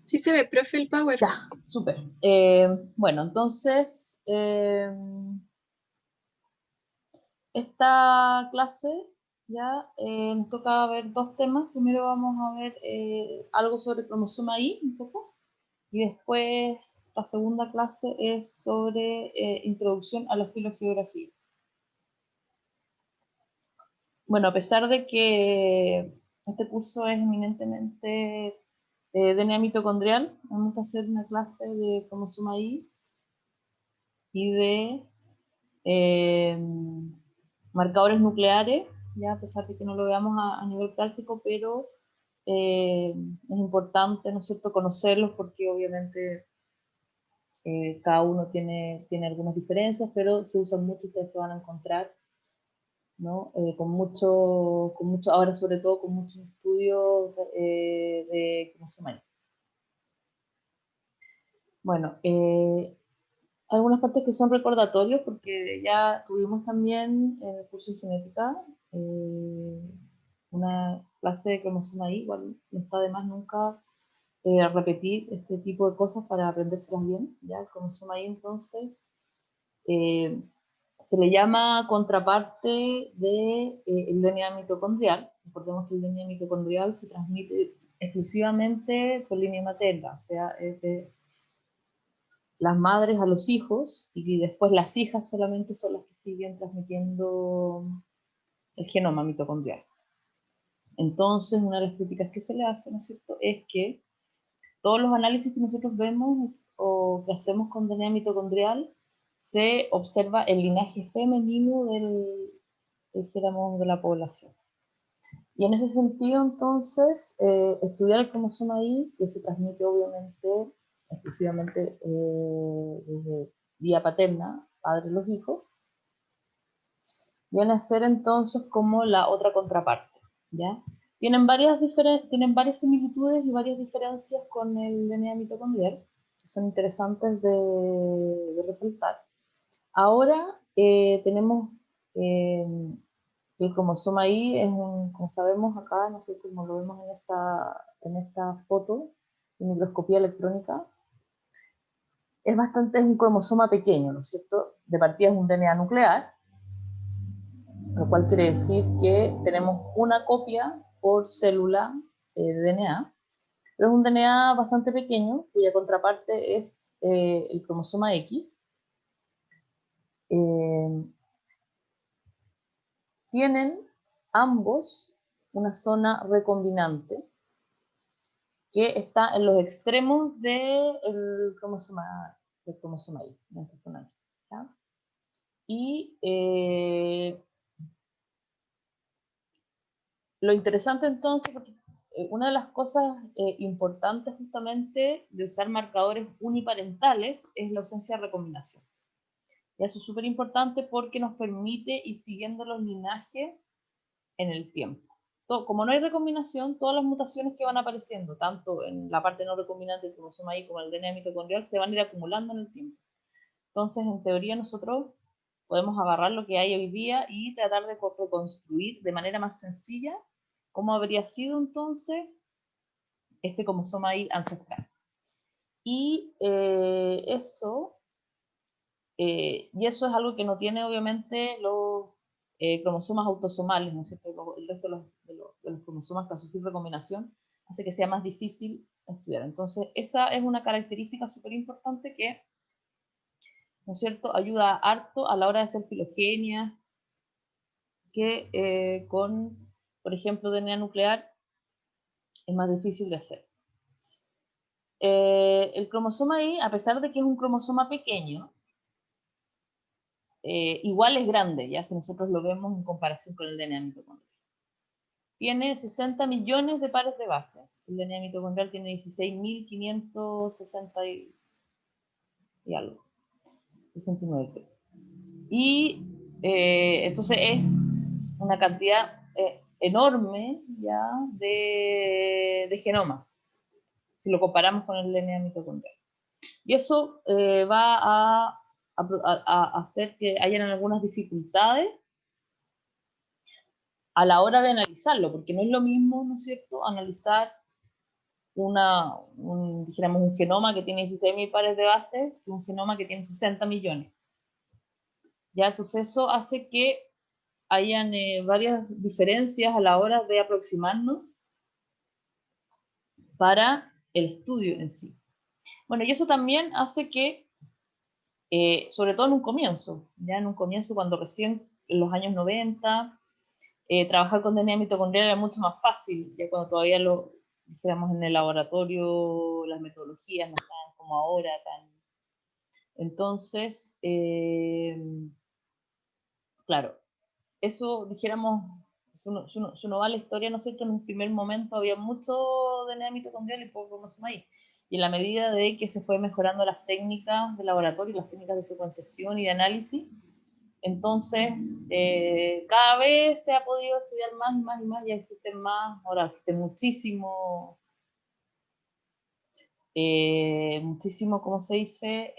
Sí se ve, profe, el Power. Ya, súper. Bueno, entonces, esta clase ya nos toca ver dos temas. Primero vamos a ver algo sobre cromosoma Y, un poco, y después la segunda clase es sobre introducción a la filogeografía. Bueno, a pesar de que este curso es eminentemente DNA mitocondrial, vamos a hacer una clase de cromosoma y de marcadores nucleares, ya a pesar de que no lo veamos a nivel práctico, pero es importante, ¿no es cierto?, conocerlos porque obviamente cada uno tiene algunas diferencias, pero se usan mucho, ustedes se van a encontrar, ¿no? Con mucho, ahora sobre todo con muchos estudios de cómo se llama. Bueno, algunas partes que son recordatorios, porque ya tuvimos también en el curso de genética una clase de cromosoma Y, igual no está de más nunca repetir este tipo de cosas para aprendérselas bien, ¿ya? El cromosoma Y entonces eh, se le llama contraparte de el DNA mitocondrial. Recordemos que el DNA mitocondrial se transmite exclusivamente por línea materna, o sea, es de las madres a los hijos, y después las hijas solamente son las que siguen transmitiendo el genoma mitocondrial. Entonces, una de las críticas que se le hace, ¿no es cierto?, es que todos los análisis que nosotros vemos o que hacemos con DNA mitocondrial se observa el linaje femenino dijéramos, de la población. Y en ese sentido, entonces, estudiar el cromosoma Y, que se transmite obviamente exclusivamente desde vía paterna, padre los hijos, viene a ser entonces como la otra contraparte, ¿ya? Tienen varias similitudes y varias diferencias con el DNA mitocondrial, que son interesantes de resaltar. Ahora tenemos el cromosoma Y, como sabemos acá, no sé cómo lo vemos en esta foto de microscopía electrónica, es un cromosoma pequeño, ¿no es cierto? De partida es un DNA nuclear, lo cual quiere decir que tenemos una copia por célula de DNA, pero es un DNA bastante pequeño, cuya contraparte es el cromosoma X. Tienen ambos una zona recombinante que está en los extremos del cromosoma Y, en esta zona, ¿ya? Y lo interesante entonces, porque una de las cosas importantes justamente de usar marcadores uniparentales es la ausencia de recombinación. Y eso es súper importante porque nos permite ir siguiendo los linajes en el tiempo. Como no hay recombinación, todas las mutaciones que van apareciendo, tanto en la parte no recombinante del cromosoma Y como en el DNA mitocondrial, se van a ir acumulando en el tiempo. Entonces, en teoría, nosotros podemos agarrar lo que hay hoy día y tratar de reconstruir de manera más sencilla cómo habría sido entonces este cromosoma Y ancestral. Y eso es algo que no tiene obviamente los cromosomas autosomales, ¿no es cierto? El resto de los cromosomas para sufrir recombinación hace que sea más difícil estudiar. Entonces, esa es una característica súper importante que, ¿no es cierto?, ayuda harto a la hora de hacer filogenia, que por ejemplo, DNA nuclear es más difícil de hacer. El cromosoma Y, a pesar de que es un cromosoma pequeño, igual es grande, ya si nosotros lo vemos en comparación con el DNA mitocondrial. Tiene 60 millones de pares de bases. El DNA mitocondrial tiene 16.560 y algo, 69. Y entonces es una cantidad enorme ya de genoma, si lo comparamos con el DNA mitocondrial. Y eso va a hacer que hayan algunas dificultades a la hora de analizarlo, porque no es lo mismo, ¿no es cierto?, analizar dijéramos, un genoma que tiene 16.000 pares de bases y un genoma que tiene 60 millones. ¿Ya? Entonces eso hace que hayan varias diferencias a la hora de aproximarnos para el estudio en sí. Bueno, y eso también hace que, sobre todo en un comienzo, ya en un comienzo cuando recién, en los años 90, trabajar con DNA mitocondrial era mucho más fácil, ya cuando todavía lo dijéramos en el laboratorio, las metodologías no estaban como ahora tan... Entonces, claro, eso dijéramos, si uno va a la historia, ¿no es cierto? En un primer momento había mucho DNA mitocondrial y poco cromosoma Y. Y en la medida de que se fue mejorando las técnicas de laboratorio, las técnicas de secuenciación y de análisis, entonces cada vez se ha podido estudiar más y más y más, ya existen más, ahora existe muchísimo, ¿cómo se dice?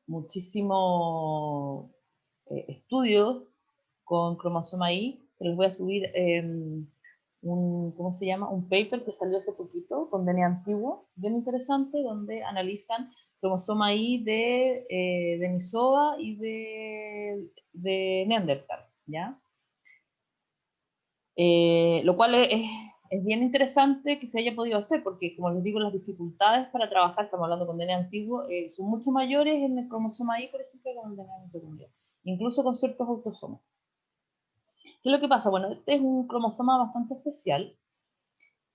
Muchísimo estudios con cromosoma Y, que les voy a subir ¿cómo se llama? Un paper que salió hace poquito con DNA antiguo, bien interesante, donde analizan cromosoma Y de Denisova y de Neandertal, ¿ya? Lo cual es bien interesante que se haya podido hacer, porque como les digo, las dificultades para trabajar, estamos hablando con DNA antiguo, son mucho mayores en el cromosoma Y, por ejemplo, que en el DNA mitocondrial, incluso con ciertos autosomas. ¿Qué es lo que pasa? Bueno, este es un cromosoma bastante especial.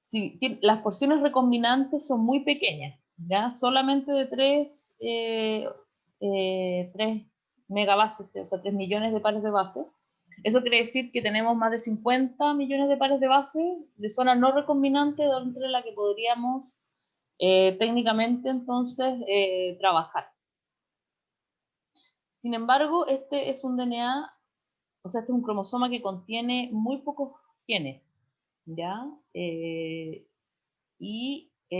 Si, las porciones recombinantes son muy pequeñas, ¿ya? Solamente de 3 megabases, o sea, 3 millones de pares de bases. Eso quiere decir que tenemos más de 50 millones de pares de bases de zona no recombinante, dentro de la que podríamos técnicamente entonces trabajar. Sin embargo, este es un DNA, o sea, este es un cromosoma que contiene muy pocos genes, ¿ya?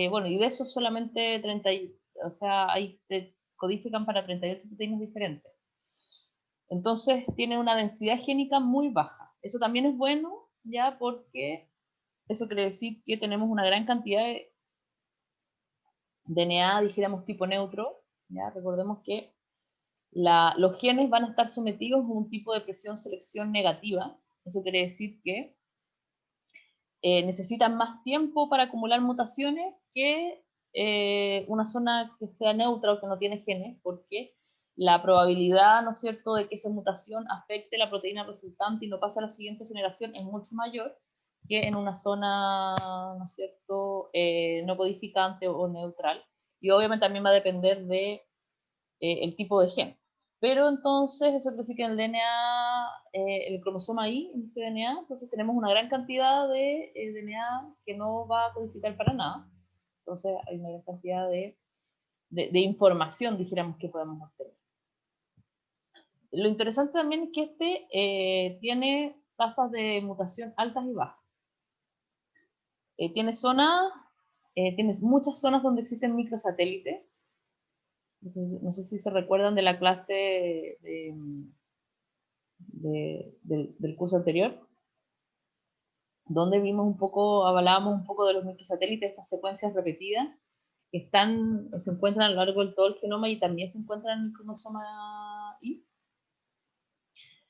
Bueno, y de esos solamente 30, o sea, ahí te codifican para 38 proteínas diferentes. Entonces tiene una densidad génica muy baja. Eso también es bueno, ya, porque eso quiere decir que tenemos una gran cantidad de DNA, dijéramos, tipo neutro, ya. Recordemos que los genes van a estar sometidos a un tipo de presión selección negativa. Eso quiere decir que necesitan más tiempo para acumular mutaciones que una zona que sea neutra o que no tiene genes, porque la probabilidad, ¿no es cierto?, de que esa mutación afecte la proteína resultante y no pase a la siguiente generación es mucho mayor que en una zona, ¿no es cierto?, no codificante o neutral. Y obviamente también va a depender de el tipo de gen. Pero entonces, eso quiere decir que en el DNA, el cromosoma Y, en este DNA, entonces tenemos una gran cantidad de DNA que no va a codificar para nada. Entonces hay una gran cantidad de información, dijéramos, que podemos obtener. Lo interesante también es que este tiene tasas de mutación altas y bajas. Tiene tienes muchas zonas donde existen microsatélites. No sé si se recuerdan de la clase del curso anterior, donde vimos un poco, avalábamos un poco de los microsatélites, estas secuencias repetidas, que se encuentran a lo largo de todo el genoma y también se encuentran en el cromosoma Y.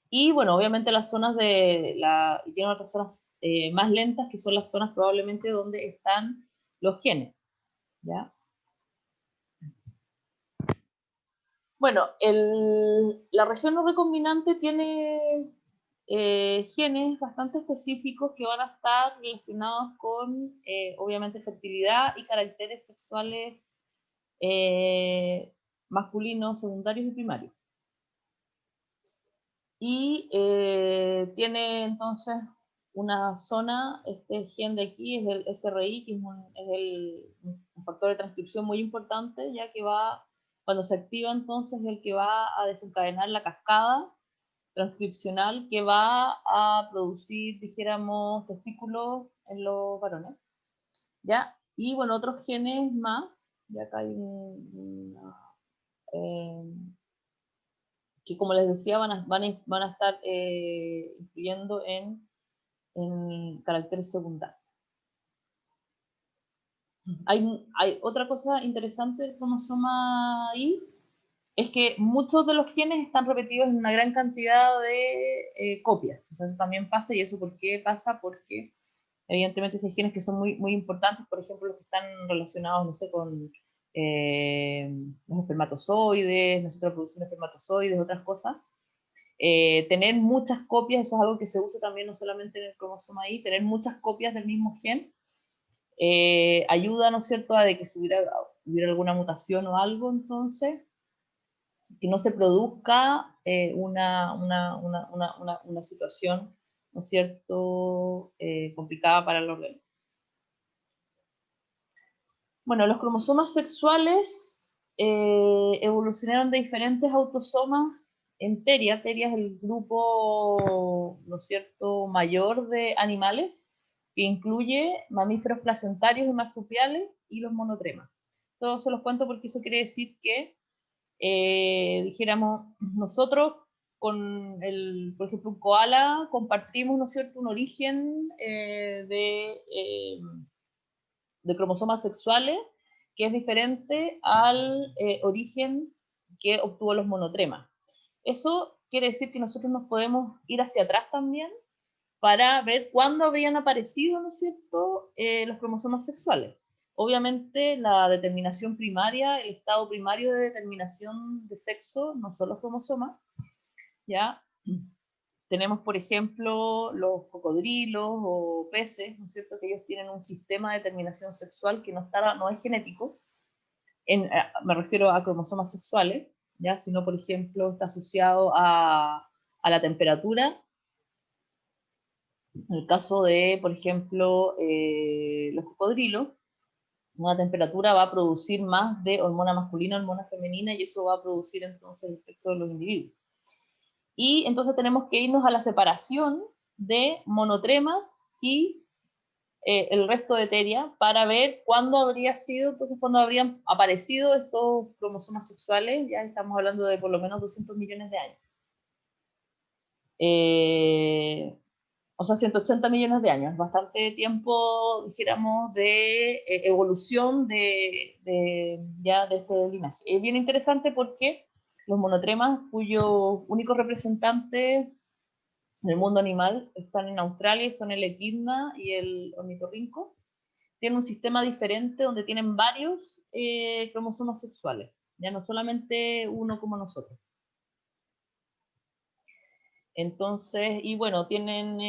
Y bueno, obviamente las zonas y tienen otras zonas más lentas, que son las zonas probablemente donde están los genes, ¿ya? Bueno, la región no recombinante tiene genes bastante específicos que van a estar relacionados con, obviamente, fertilidad y caracteres sexuales masculinos, secundarios y primarios. Y tiene entonces una zona, este gen de aquí es el SRI, que es un factor de transcripción muy importante, ya que cuando se activa entonces, es el que va a desencadenar la cascada transcripcional que va a producir, dijéramos, testículos en los varones, ¿ya? Y bueno, otros genes más, ya acá hay eh, que como les decía van a estar influyendo en en caracteres secundarios. Hay otra cosa interesante del cromosoma Y, es que muchos de los genes están repetidos en una gran cantidad de copias. O sea, eso también pasa, y eso ¿por qué pasa? Porque evidentemente hay genes que son muy, muy importantes, por ejemplo, los que están relacionados, no sé, con los espermatozoides, nosotros producimos espermatozoides, otras cosas. Tener muchas copias, eso es algo que se usa también no solamente en el cromosoma Y, tener muchas copias del mismo gen ayuda, ¿no es cierto?, a de que si hubiera alguna mutación o algo, entonces, que no se produzca una situación, ¿no es cierto?, complicada para el organismo. Bueno, los cromosomas sexuales evolucionaron de diferentes autosomas en Teria. Teria es el grupo, ¿no es cierto?, mayor de animales, que incluye mamíferos placentarios y marsupiales y los monotremas. Todos se los cuento porque eso quiere decir que, dijéramos, nosotros con por ejemplo, un koala compartimos, ¿no es cierto?, un origen de cromosomas sexuales que es diferente al origen que obtuvo los monotremas. Eso quiere decir que nosotros nos podemos ir hacia atrás también para ver cuándo habrían aparecido, ¿no es cierto?, los cromosomas sexuales. Obviamente la determinación primaria, el estado primario de determinación de sexo, no son los cromosomas, ¿ya? Tenemos, por ejemplo, los cocodrilos o peces, ¿no es cierto?, que ellos tienen un sistema de determinación sexual que no es genético, me refiero a cromosomas sexuales, ¿ya?, sino, por ejemplo, está asociado a la temperatura. En el caso de, por ejemplo, los cocodrilos, una temperatura va a producir más de hormona masculina, hormona femenina, y eso va a producir entonces el sexo de los individuos. Y entonces tenemos que irnos a la separación de monotremas y el resto de Teria para ver cuándo habría sido, entonces cuándo habrían aparecido estos cromosomas sexuales. Ya estamos hablando de por lo menos 200 millones de años. O sea, 180 millones de años, bastante tiempo, dijéramos, de evolución ya de este linaje. Es bien interesante porque los monotremas, cuyos únicos representantes en el mundo animal están en Australia, son el equidna y el ornitorrinco, tienen un sistema diferente donde tienen varios cromosomas sexuales, ya no solamente uno como nosotros. Entonces, y bueno, tienen,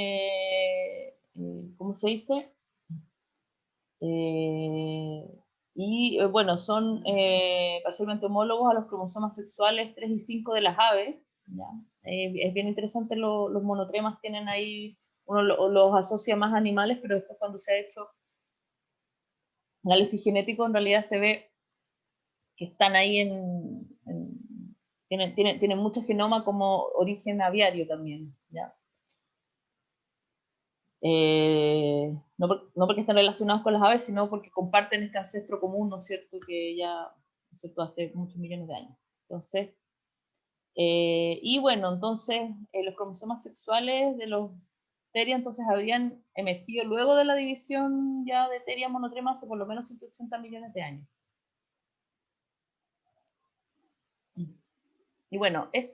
¿cómo se dice? Bueno, son parcialmente homólogos a los cromosomas sexuales 3 y 5 de las aves. ¿Ya? Es bien interesante, los monotremas tienen ahí, uno los asocia más a animales, pero después cuando se ha hecho análisis genético, en realidad se ve que están ahí tienen mucho genoma como origen aviario también, ¿ya? No porque estén relacionados con las aves, sino porque comparten este ancestro común, ¿no es cierto?, que ya, ¿no es cierto?, hace muchos millones de años. Entonces, y bueno, entonces los cromosomas sexuales de los Teria entonces habrían emergido luego de la división ya de Teria monotrema hace por lo menos 180 millones de años. Y bueno, es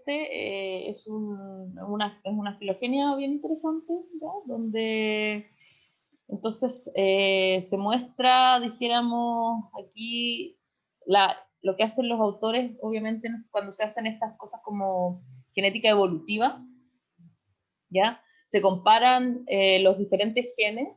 una filogenia bien interesante, ¿ya? Donde entonces se muestra, dijéramos, aquí lo que hacen los autores, obviamente, cuando se hacen estas cosas como genética evolutiva, ¿ya? Se comparan los diferentes genes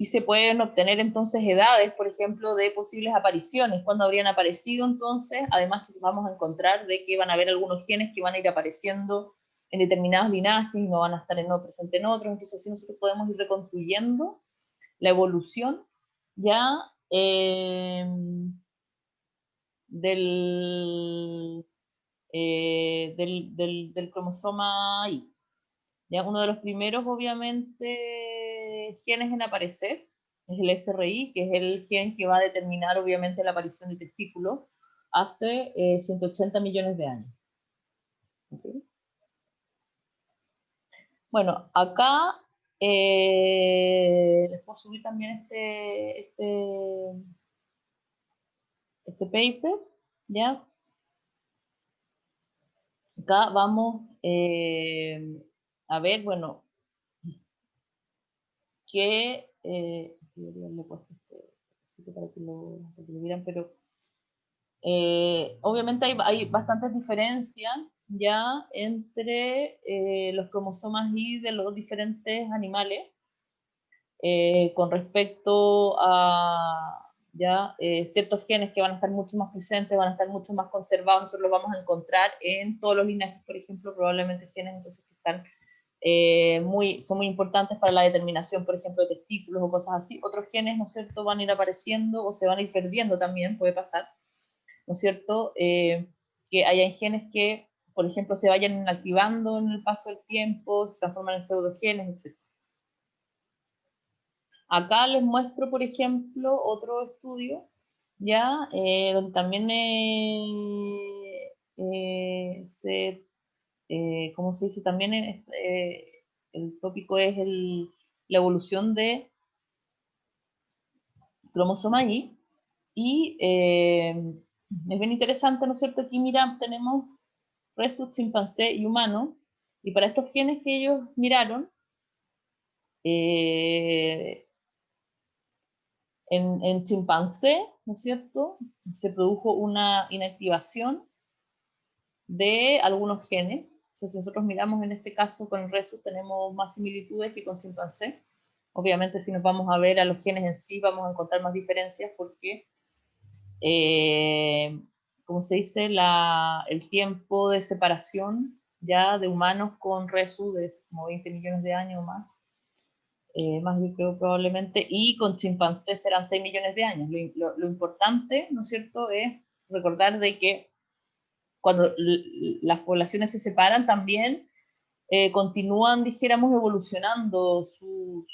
y se pueden obtener entonces edades, por ejemplo, de posibles apariciones, cuando habrían aparecido entonces, además que vamos a encontrar de que van a haber algunos genes que van a ir apareciendo en determinados linajes y no van a estar presentes en otros, entonces así nosotros podemos ir reconstruyendo la evolución ya del cromosoma Y. Ya uno de los primeros, obviamente, genes en aparecer es el SRI, que es el gen que va a determinar, obviamente, la aparición de testículos hace 180 millones de años. ¿Okay? Bueno, acá les puedo subir también este paper, ¿ya? Acá vamos a ver, bueno, que debería haberle puesto para que lo vieran, pero obviamente hay bastantes diferencias ya entre los cromosomas Y de los diferentes animales con respecto a ya ciertos genes que van a estar mucho más presentes, van a estar mucho más conservados. Nosotros los vamos a encontrar en todos los linajes, por ejemplo, probablemente genes entonces que están son muy importantes para la determinación, por ejemplo, de testículos o cosas así. Otros genes, ¿no es cierto?, van a ir apareciendo o se van a ir perdiendo también, puede pasar, ¿no es cierto?, que hayan genes que, por ejemplo, se vayan inactivando en el paso del tiempo, se transforman en pseudogenes, etc. Acá les muestro, por ejemplo, otro estudio, ya, donde también ¿cómo se dice? También el tópico es la evolución de cromosoma Y, y es bien interesante, ¿no es cierto? Aquí mira, tenemos rhesus, chimpancé y humano, y para estos genes que ellos miraron, en chimpancé, ¿no es cierto?, se produjo una inactivación de algunos genes. Entonces, si nosotros miramos en este caso con el rhesus, tenemos más similitudes que con chimpancé. Obviamente, si nos vamos a ver a los genes en sí, vamos a encontrar más diferencias porque, como se dice, el tiempo de separación ya de humanos con rhesus de como 20 millones de años o más, más yo creo probablemente, y con chimpancés serán 6 millones de años. Lo importante, ¿no es cierto?, es recordar de que cuando las poblaciones se separan también continúan, dijéramos, evolucionando sus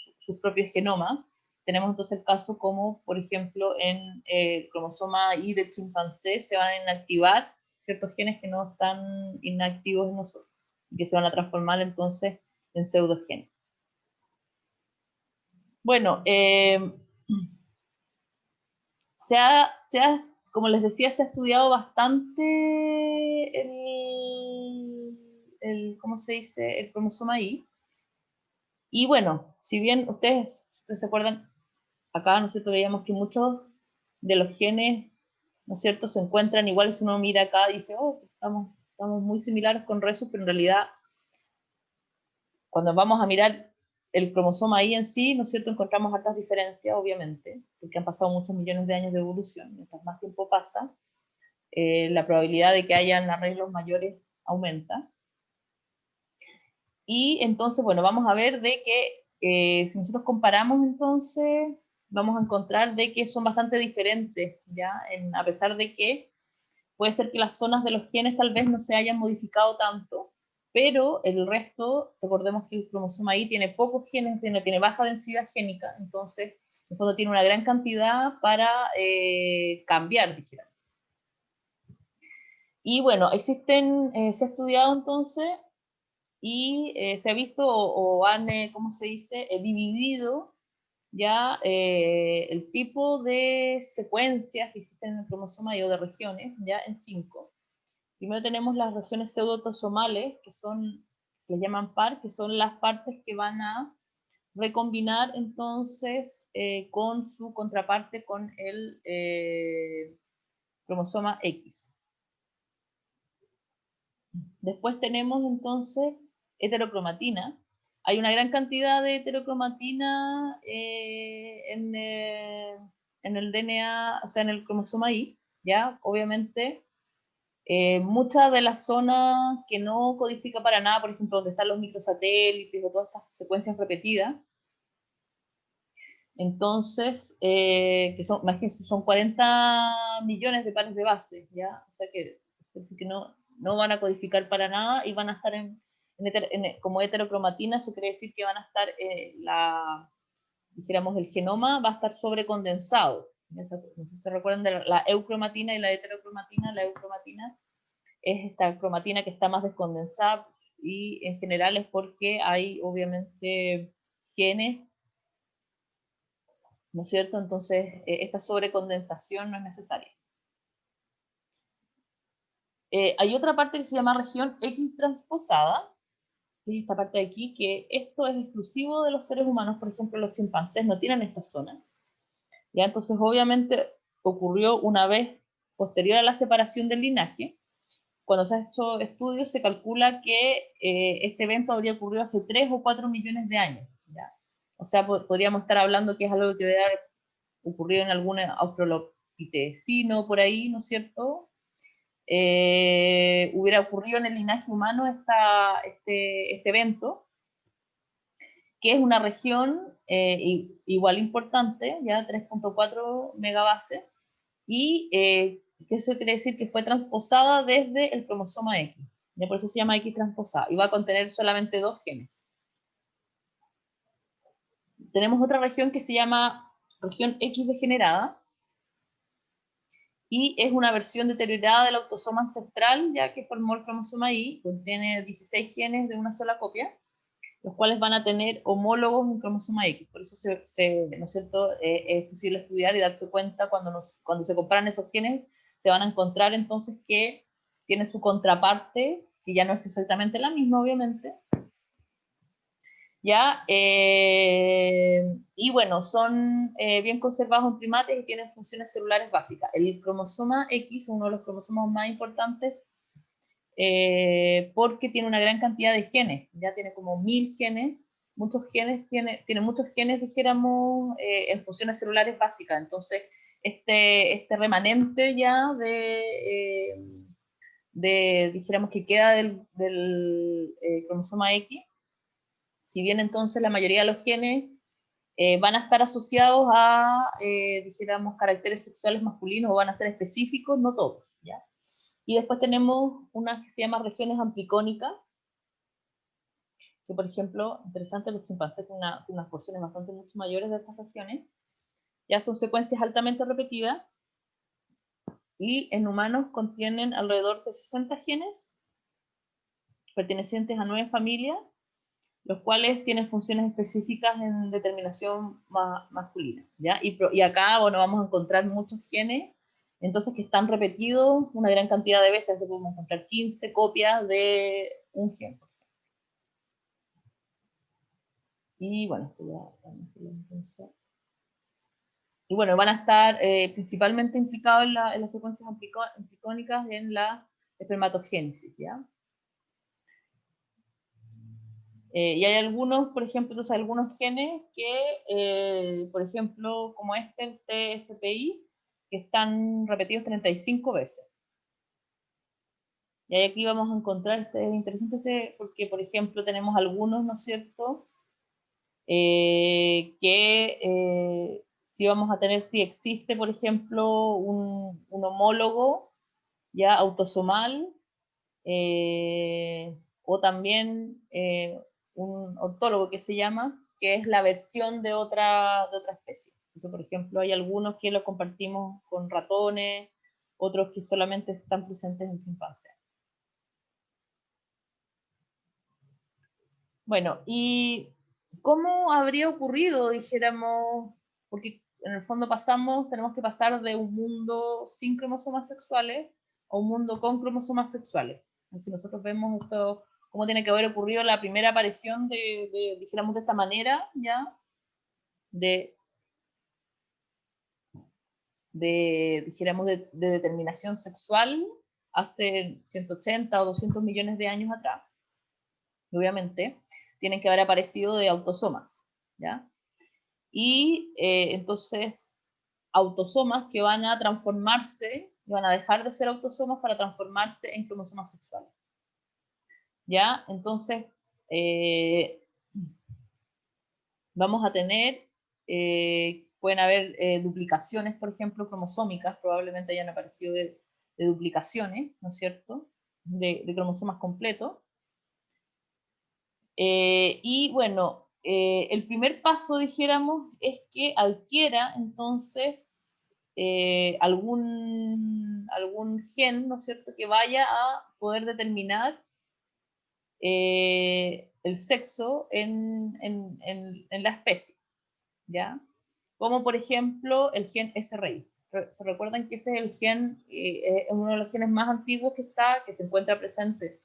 propios genomas. Tenemos entonces el caso como, por ejemplo, en el cromosoma Y del chimpancé se van a inactivar ciertos genes que no están inactivos en nosotros, y que se van a transformar entonces en pseudogenes. Bueno, como les decía, se ha estudiado bastante ¿cómo se dice?, el cromosoma Y. Y bueno, si bien ustedes se acuerdan, acá, ¿no es cierto?, veíamos que muchos de los genes, ¿no es cierto?, se encuentran iguales. Uno mira acá y dice, oh, estamos muy similares con Rhesus, pero en realidad, cuando vamos a mirar el cromosoma Y en sí, ¿no es cierto?, encontramos altas diferencias, obviamente, porque han pasado muchos millones de años de evolución. Mientras más tiempo pasa, la probabilidad de que hayan arreglos mayores aumenta. Y entonces, bueno, vamos a ver de que si nosotros comparamos entonces, vamos a encontrar de que son bastante diferentes, ¿ya? A pesar de que puede ser que las zonas de los genes tal vez no se hayan modificado tanto, pero el resto, recordemos que el cromosoma Y tiene pocos genes, tiene baja densidad génica, entonces, en el fondo tiene una gran cantidad para cambiar, dijéramos. Y bueno, se ha estudiado entonces y se ha visto o han, ¿cómo se dice?, dividido ya el tipo de secuencias que existen en el cromosoma Y o de regiones ya en 5. Primero tenemos las regiones pseudoautosomales, que se les llaman PAR, que son las partes que van a recombinar entonces con su contraparte con el cromosoma X. Después tenemos entonces heterocromatina. Hay una gran cantidad de heterocromatina en el DNA, o sea, en el cromosoma Y, ¿ya? Obviamente, muchas de las zonas que no codifica para nada, por ejemplo, donde están los microsatélites o todas estas secuencias repetidas, entonces, imagínense, son 40 millones de pares de bases, ¿ya? O sea que, no van a codificar para nada y van a estar como heterocromatina. Eso quiere decir que van a estar, dijéramos, el genoma va a estar sobrecondensado. No sé si se recuerdan de la eucromatina y la heterocromatina. La eucromatina es esta cromatina que está más descondensada, y en general es porque hay obviamente genes, ¿no es cierto? Entonces esta sobrecondensación no es necesaria. Hay otra parte que se llama región X transposada, que es esta parte de aquí, que esto es exclusivo de los seres humanos. Por ejemplo, los chimpancés no tienen esta zona. ¿Ya? Entonces, obviamente, ocurrió una vez posterior a la separación del linaje. Cuando se han hecho estudios, se calcula que este evento habría ocurrido hace 3 o 4 millones de años. ¿Ya? O sea, podríamos estar hablando que es algo que debe haber ocurrido en algún australopitecino por ahí, ¿no es cierto? Hubiera ocurrido en el linaje humano este evento, que es una región igual importante, ya 3.4 megabases, y que eso quiere decir que fue transposada desde el cromosoma X, ya por eso se llama X transposada, y va a contener solamente 2 genes. Tenemos otra región que se llama región X degenerada, y es una versión deteriorada del autosoma ancestral, ya que formó el cromosoma Y, contiene 16 genes de una sola copia, los cuales van a tener homólogos en cromosoma X. Por eso, ¿no es cierto?, es posible estudiar y darse cuenta cuando se comparan esos genes, se van a encontrar entonces que tiene su contraparte, que ya no es exactamente la misma, obviamente. ¿Ya? Y bueno, son bien conservados en primates y tienen funciones celulares básicas. El cromosoma X es uno de los cromosomas más importantes porque tiene una gran cantidad de genes, ya tiene como 1000 genes, tiene muchos genes, dijéramos, en funciones celulares básicas. Entonces, este remanente ya dijéramos, que queda del cromosoma X, si bien entonces la mayoría de los genes van a estar asociados a, dijéramos, caracteres sexuales masculinos o van a ser específicos, no todos, ¿ya? Y después tenemos unas que se llaman regiones amplicónicas, que por ejemplo, interesante, los chimpancés tienen unas porciones bastante mucho mayores de estas regiones, ya son secuencias altamente repetidas, y en humanos contienen alrededor de 60 genes, pertenecientes a 9 familias, los cuales tienen funciones específicas en determinación masculina, ¿ya? Y acá, bueno, vamos a encontrar muchos genes, entonces, que están repetidos una gran cantidad de veces, así podemos encontrar 15 copias de un gen. Y bueno, esto ya entonces. Y bueno, van a estar principalmente implicados en las secuencias amplicónicas en la espermatogénesis, ¿ya? Y hay algunos, por ejemplo, entonces, algunos genes que, por ejemplo, como el TSPI, que están repetidos 35 veces. Y aquí vamos a encontrar, es interesante porque, por ejemplo, tenemos algunos, ¿no es cierto?, si vamos a tener, si existe, por ejemplo, un homólogo ya autosomal, o también un ortólogo que se llama, que es la versión de otra especie. Entonces, por ejemplo, hay algunos que los compartimos con ratones, otros que solamente están presentes en chimpancés. Bueno, ¿y cómo habría ocurrido, dijéramos, porque en el fondo tenemos que pasar de un mundo sin cromosomas sexuales a un mundo con cromosomas sexuales? Si nosotros vemos esto, cómo tiene que haber ocurrido la primera aparición dijéramos, de esta manera, ¿ya? Dijéramos, de determinación sexual hace 180 o 200 millones de años atrás. Obviamente, tienen que haber aparecido de autosomas, ¿ya? Y entonces, autosomas que van a transformarse, van a dejar de ser autosomas para transformarse en cromosomas sexuales, ¿ya? Entonces, vamos a tener, pueden haber duplicaciones, por ejemplo, cromosómicas, probablemente hayan aparecido de duplicaciones, ¿no es cierto?, de cromosomas completos. Y bueno, el primer paso, dijéramos, es que adquiera entonces algún gen, ¿no es cierto?, que vaya a poder determinar el sexo en la especie, ¿ya? Como por ejemplo el gen SRI. ¿Se recuerdan que ese es el gen, es uno de los genes más antiguos que se encuentra presente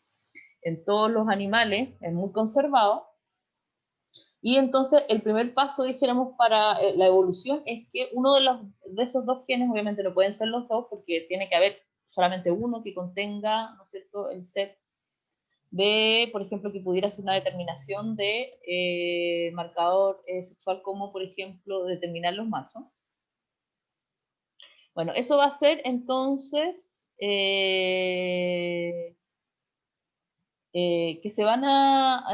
en todos los animales, es muy conservado? Y entonces el primer paso, dijéramos, para la evolución es que uno de esos dos genes, obviamente no pueden ser los dos, porque tiene que haber solamente uno que contenga, ¿no es cierto?, el set de, por ejemplo, que pudiera ser una determinación de marcador sexual, como por ejemplo determinar los machos. Bueno, eso va a ser entonces que se van a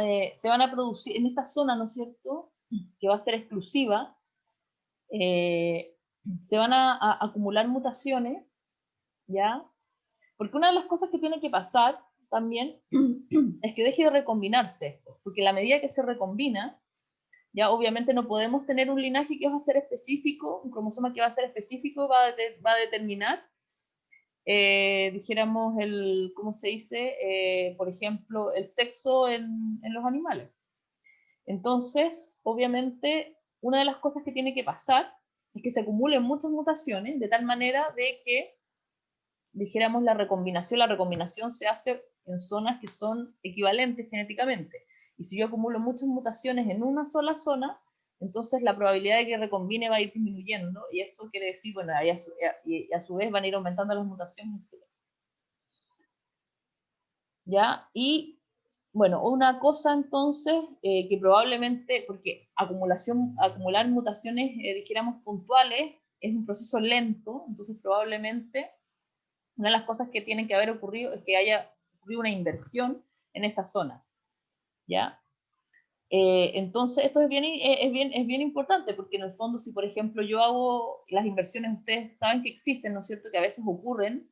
producir en esta zona, ¿no es cierto?, que va a ser exclusiva, se van a acumular mutaciones, ¿ya? Porque una de las cosas que tiene que pasar también es que deje de recombinarse esto, porque a la medida que se recombina, ya obviamente no podemos tener un linaje que va a ser específico, un cromosoma que va a ser específico, va a determinar, dijéramos, ¿cómo se dice? Por ejemplo, el sexo en los animales. Entonces, obviamente, una de las cosas que tiene que pasar es que se acumulen muchas mutaciones, de tal manera de que, dijéramos, la recombinación se hace en zonas que son equivalentes genéticamente. Y si yo acumulo muchas mutaciones en una sola zona, entonces la probabilidad de que recombine va a ir disminuyendo, y eso quiere decir, bueno, y a su vez van a ir aumentando las mutaciones. ¿Ya? Y bueno, una cosa entonces que probablemente, porque acumular mutaciones, dijéramos, puntuales, es un proceso lento, entonces probablemente una de las cosas que tienen que haber ocurrido es que haya ocurrido una inversión en esa zona, ¿ya? Entonces esto es bien importante, porque en el fondo, si por ejemplo yo hago las inversiones, ustedes saben que existen, ¿no es cierto?, que a veces ocurren,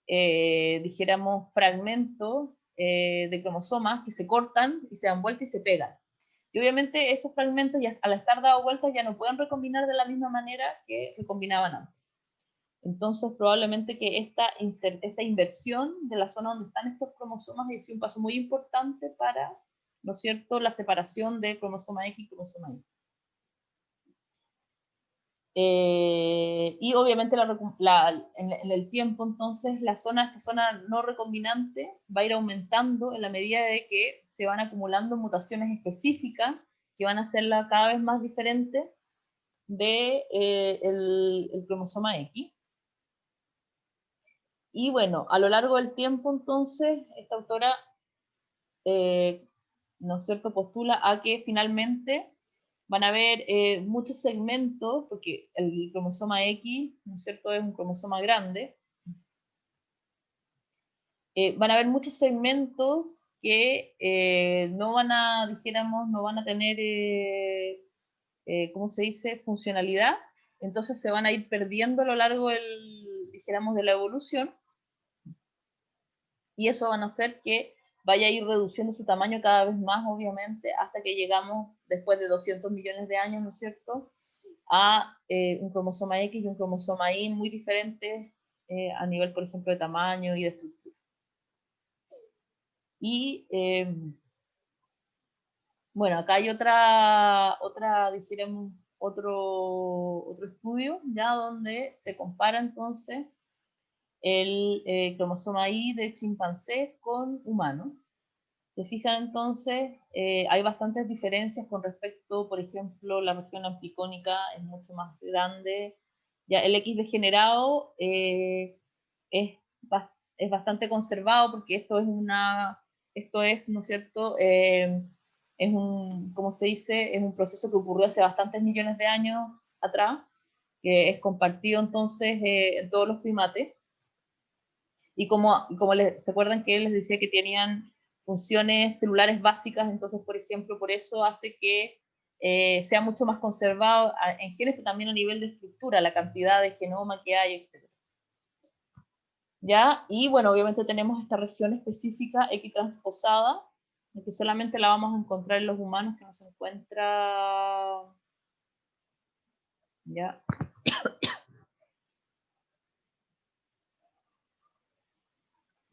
dijéramos, fragmentos de cromosomas que se cortan y se dan vuelta y se pegan. Y obviamente esos fragmentos, ya, al estar dados vueltas, ya no pueden recombinar de la misma manera que recombinaban antes. Entonces, probablemente que esta inversión de la zona donde están estos cromosomas es un paso muy importante para, ¿no es cierto?, la separación de cromosoma X y cromosoma Y. Y obviamente en el tiempo, entonces, esta zona no recombinante va a ir aumentando en la medida de que se van acumulando mutaciones específicas que van a hacerla cada vez más diferente de el cromosoma X. Y bueno, a lo largo del tiempo, entonces, esta autora, ¿no es cierto?, postula a que finalmente van a haber muchos segmentos, porque el cromosoma X, ¿no es cierto?, es un cromosoma grande, van a haber muchos segmentos que no van a, dijéramos, no van a tener, ¿cómo se dice?, funcionalidad, entonces se van a ir perdiendo a lo largo dijéramos, de la evolución, y eso van a hacer que vaya a ir reduciendo su tamaño cada vez más, obviamente, hasta que llegamos, después de 200 millones de años, ¿no es cierto?, a un cromosoma X y un cromosoma Y muy diferentes a nivel, por ejemplo, de tamaño y de estructura. Y bueno, acá hay dijéramos, otro estudio, ya donde se compara entonces el cromosoma Y de chimpancés con humanos. Se fijan entonces, hay bastantes diferencias con respecto, por ejemplo, la región amplicónica es mucho más grande. Ya el X degenerado es, es bastante conservado, porque esto es, ¿no es cierto?, es ¿cómo se dice?, es un proceso que ocurrió hace bastantes millones de años atrás, que es compartido entonces en todos los primates. Y como ¿se acuerdan que les decía que tenían funciones celulares básicas? Entonces, por ejemplo, por eso hace que sea mucho más conservado en genes, pero también a nivel de estructura, la cantidad de genoma que hay, etc. ¿Ya? Y bueno, obviamente tenemos esta región específica equitransposada, que solamente la vamos a encontrar en los humanos, que no se encuentra... ¿Ya?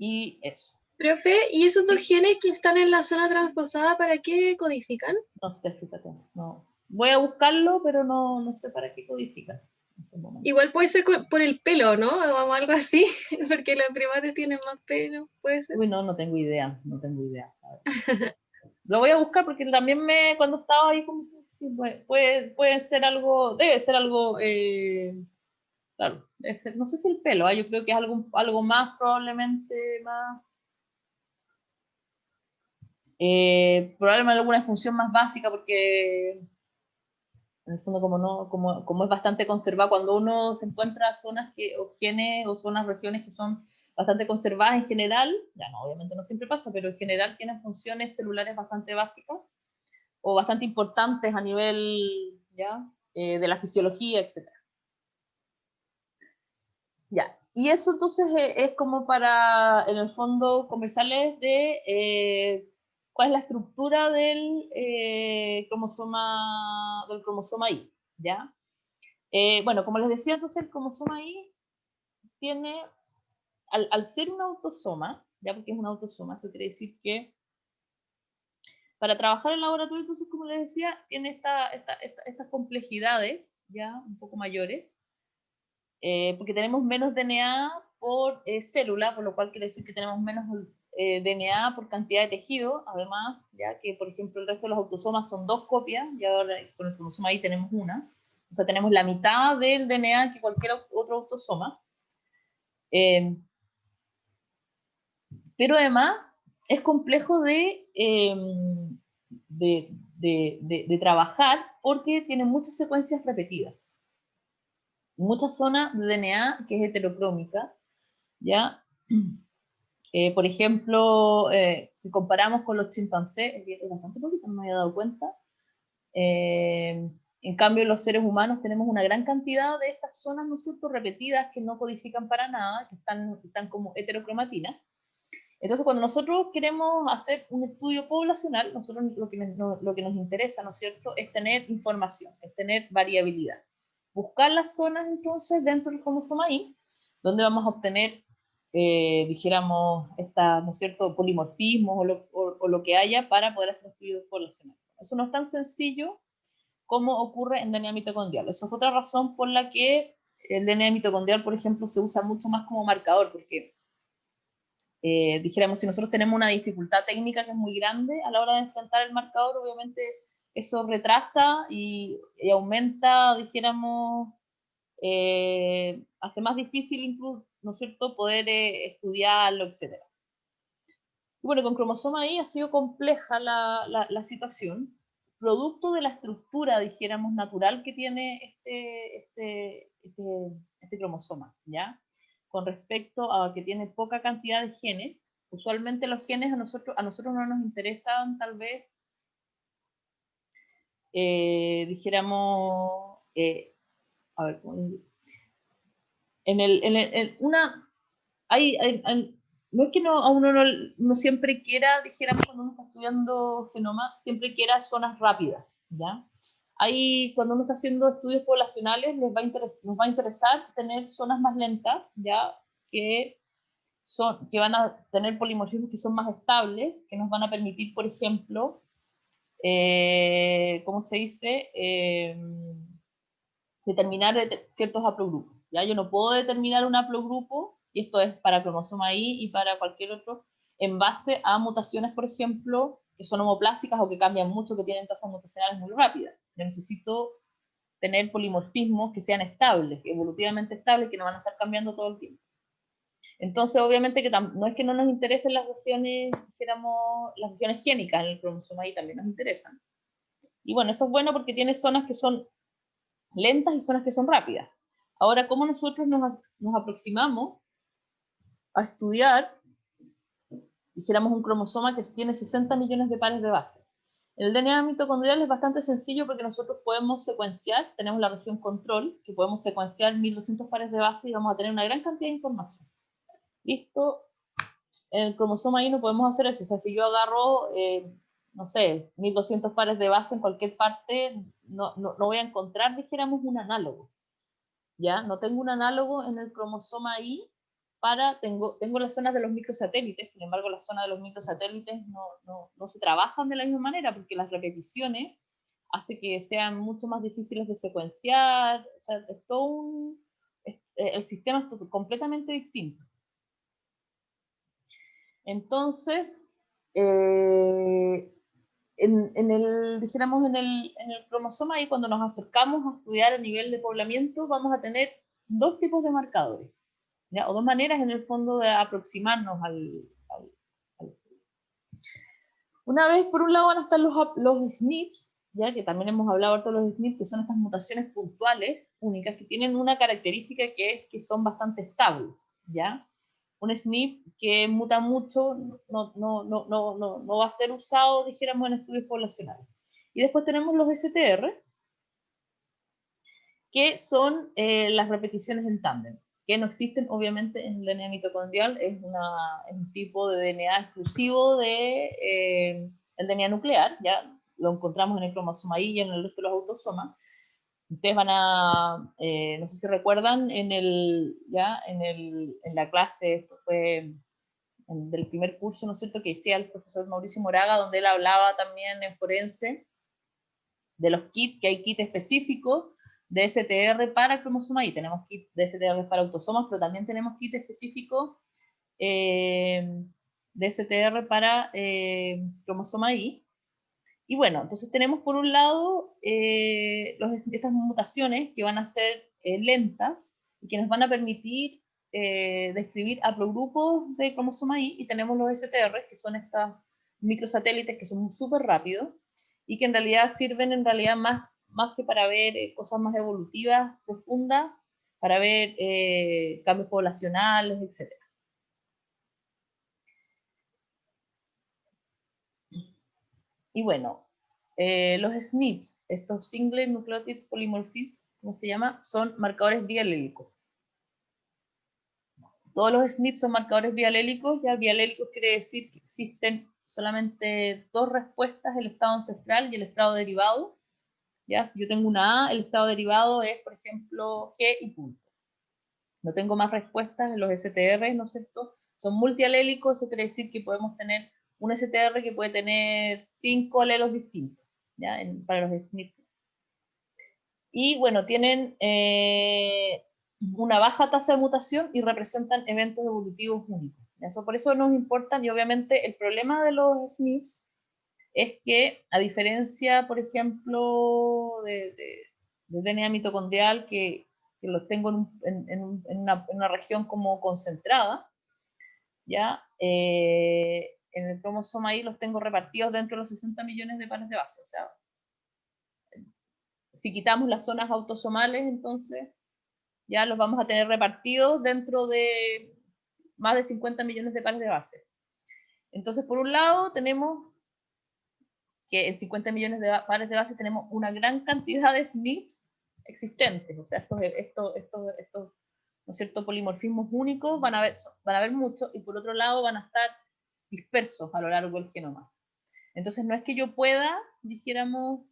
Y eso. Profe, ¿y esos dos genes que están en la zona transposada, para qué codifican? No sé, fíjate, no. Voy a buscarlo, pero no sé para qué codifica en este momento. Igual puede ser por el pelo, ¿no? O algo así, porque los primates tienen más pelo, puede ser. Uy, no tengo idea, no tengo idea. Lo voy a buscar porque también cuando estaba ahí, como, sí, puede ser algo, debe ser algo, claro, debe ser, no sé si el pelo, yo creo que es algo más, probablemente más, probablemente alguna función más básica, porque en el fondo como es bastante conservada, cuando uno se encuentra zonas o genes o zonas, regiones que son bastante conservadas en general, ya no, obviamente no siempre pasa, pero en general tienen funciones celulares bastante básicas o bastante importantes a nivel ¿ya? De la fisiología, etcétera. Ya, y eso entonces es como para, en el fondo, conversarles de cuál es la estructura del cromosoma Y, ¿ya? Bueno, como les decía, entonces el cromosoma Y tiene, al ser un autosoma, ya porque es un autosoma, eso quiere decir que para trabajar en laboratorio, entonces, como les decía, tiene estas complejidades ya un poco mayores, porque tenemos menos DNA por célula, por lo cual quiere decir que tenemos menos DNA por cantidad de tejido, además, ya que, por ejemplo, el resto de los autosomas son 2 copias, y ahora con el cromosoma Y tenemos una, o sea, tenemos la mitad del DNA que cualquier otro autosoma, pero además es complejo de trabajar porque tiene muchas secuencias repetidas, muchas zonas de DNA que es heterocrómica, ¿ya? Por ejemplo, si comparamos con los chimpancés, es bastante poquito, no me había dado cuenta. En cambio, los seres humanos tenemos una gran cantidad de estas zonas, ¿no es cierto?, repetidas que no codifican para nada, que están como heterocromatinas. Entonces, cuando nosotros queremos hacer un estudio poblacional, nosotros lo que nos interesa, ¿no es cierto?, es tener información, es tener variabilidad. Buscar las zonas, entonces, dentro del cromosoma Y, donde vamos a obtener, dijéramos, ¿no es cierto?, polimorfismos o lo que haya para poder hacer estudios poblacionales. Eso no es tan sencillo como ocurre en DNA mitocondrial. Esa es otra razón por la que el DNA mitocondrial, por ejemplo, se usa mucho más como marcador, porque dijéramos, si nosotros tenemos una dificultad técnica que es muy grande a la hora de enfrentar el marcador, obviamente eso retrasa y aumenta, dijéramos, hace más difícil incluso, ¿no es cierto?, poder estudiarlo, etc. Y bueno, con cromosoma Y ha sido compleja la situación, producto de la estructura, dijéramos, natural que tiene este cromosoma, ¿ya? Con respecto a que tiene poca cantidad de genes. Usualmente los genes a nosotros no nos interesan, tal vez, dijéramos, a ver, ¿cómo les digo? No es que a uno no siempre quiera, dijéramos, cuando uno está estudiando genoma, siempre quiera zonas rápidas, ¿ya? Ahí, cuando uno está haciendo estudios poblacionales, nos va a interesar tener zonas más lentas, ¿ya? Que van a tener polimorfismos que son más estables, que nos van a permitir, por ejemplo, ¿cómo se dice? Determinar ciertos haplogrupos. ¿Ya? Yo no puedo determinar un haplogrupo, y esto es para cromosoma Y y para cualquier otro, en base a mutaciones, por ejemplo, que son homoplásicas o que cambian mucho, que tienen tasas mutacionales muy rápidas. Yo necesito tener polimorfismos que sean estables, evolutivamente estables, que no van a estar cambiando todo el tiempo. Entonces, obviamente, que no es que no nos interesen las regiones, dijéramos, las regiones génicas en el cromosoma Y también nos interesan. Y bueno, eso es bueno porque tiene zonas que son lentas y zonas que son rápidas. Ahora, ¿cómo nosotros nos aproximamos a estudiar, dijéramos, un cromosoma que tiene 60 millones de pares de base? El DNA mitocondrial es bastante sencillo porque nosotros podemos secuenciar, tenemos la región control, que podemos secuenciar 1200 pares de base y vamos a tener una gran cantidad de información. Listo, en el cromosoma Y no podemos hacer eso. O sea, si yo agarro, no sé, 1200 pares de base en cualquier parte, no voy a encontrar, dijéramos, un análogo. ¿Ya? No tengo un análogo en el cromosoma Y tengo las zonas de los microsatélites, sin embargo las zonas de los microsatélites no se trabajan de la misma manera porque las repeticiones hace que sean mucho más difíciles de secuenciar, o sea, es todo el sistema es completamente distinto. Entonces, dijéramos en el cromosoma, y cuando nos acercamos a estudiar a nivel de poblamiento, vamos a tener dos tipos de marcadores, ¿ya? O dos maneras en el fondo de aproximarnos al. Una vez, por un lado, van a estar los SNPs, ya que también hemos hablado de los SNPs, que son estas mutaciones puntuales, únicas, que tienen una característica que es que son bastante estables, ¿ya? Un SNP que muta mucho no va a ser usado, dijéramos, en estudios poblacionales. Y después tenemos los STR, que son las repeticiones en tándem, que no existen obviamente en el DNA mitocondrial, es un tipo de DNA exclusivo de el DNA nuclear, ya lo encontramos en el cromosoma Y y en el resto de los autosomas. Ustedes van a, no sé si recuerdan, en la clase, esto fue del primer curso, ¿no es cierto?, que decía el profesor Mauricio Moraga, donde él hablaba también en forense de los kits, que hay kits específicos de STR para cromosoma Y. Tenemos kits de STR para autosomas, pero también tenemos kits específicos de STR para cromosoma Y. Y bueno, entonces tenemos por un lado estas mutaciones que van a ser lentas y que nos van a permitir describir haplogrupos de cromosoma Y tenemos los STR, que son estos microsatélites que son súper rápidos y que en realidad sirven más que para ver cosas más evolutivas, profundas, para ver cambios poblacionales, etc. Y bueno, los SNPs, estos Single Nucleotide Polymorphism, ¿cómo se llama? Son marcadores bialélicos. Todos los SNPs son marcadores bialélicos. Ya bialélicos quiere decir que existen solamente dos respuestas, el estado ancestral y el estado derivado. ¿Ya? Si yo tengo una A, el estado derivado es, por ejemplo, G y punto. No tengo más respuestas en los STR, ¿no es cierto? Son multialélicos, eso quiere decir que podemos tener un STR que puede tener 5 alelos distintos, ¿ya? Para los SNP. Y bueno, tienen una baja tasa de mutación y representan eventos evolutivos únicos. Eso, por eso nos importan, y obviamente el problema de los SNPs es que, a diferencia, por ejemplo, de DNA mitocondrial, que los tengo en una región como concentrada, ¿ya? En el cromosoma Y los tengo repartidos dentro de los 60 millones de pares de base. O sea, si quitamos las zonas autosomales, entonces ya los vamos a tener repartidos dentro de más de 50 millones de pares de base. Entonces, por un lado, tenemos que en 50 millones de pares de base tenemos una gran cantidad de SNPs existentes. O sea, estos ¿no es cierto?, polimorfismos únicos van a haber muchos, y por otro lado van a estar dispersos a lo largo del genoma. Entonces, no es que yo pueda, dijéramos,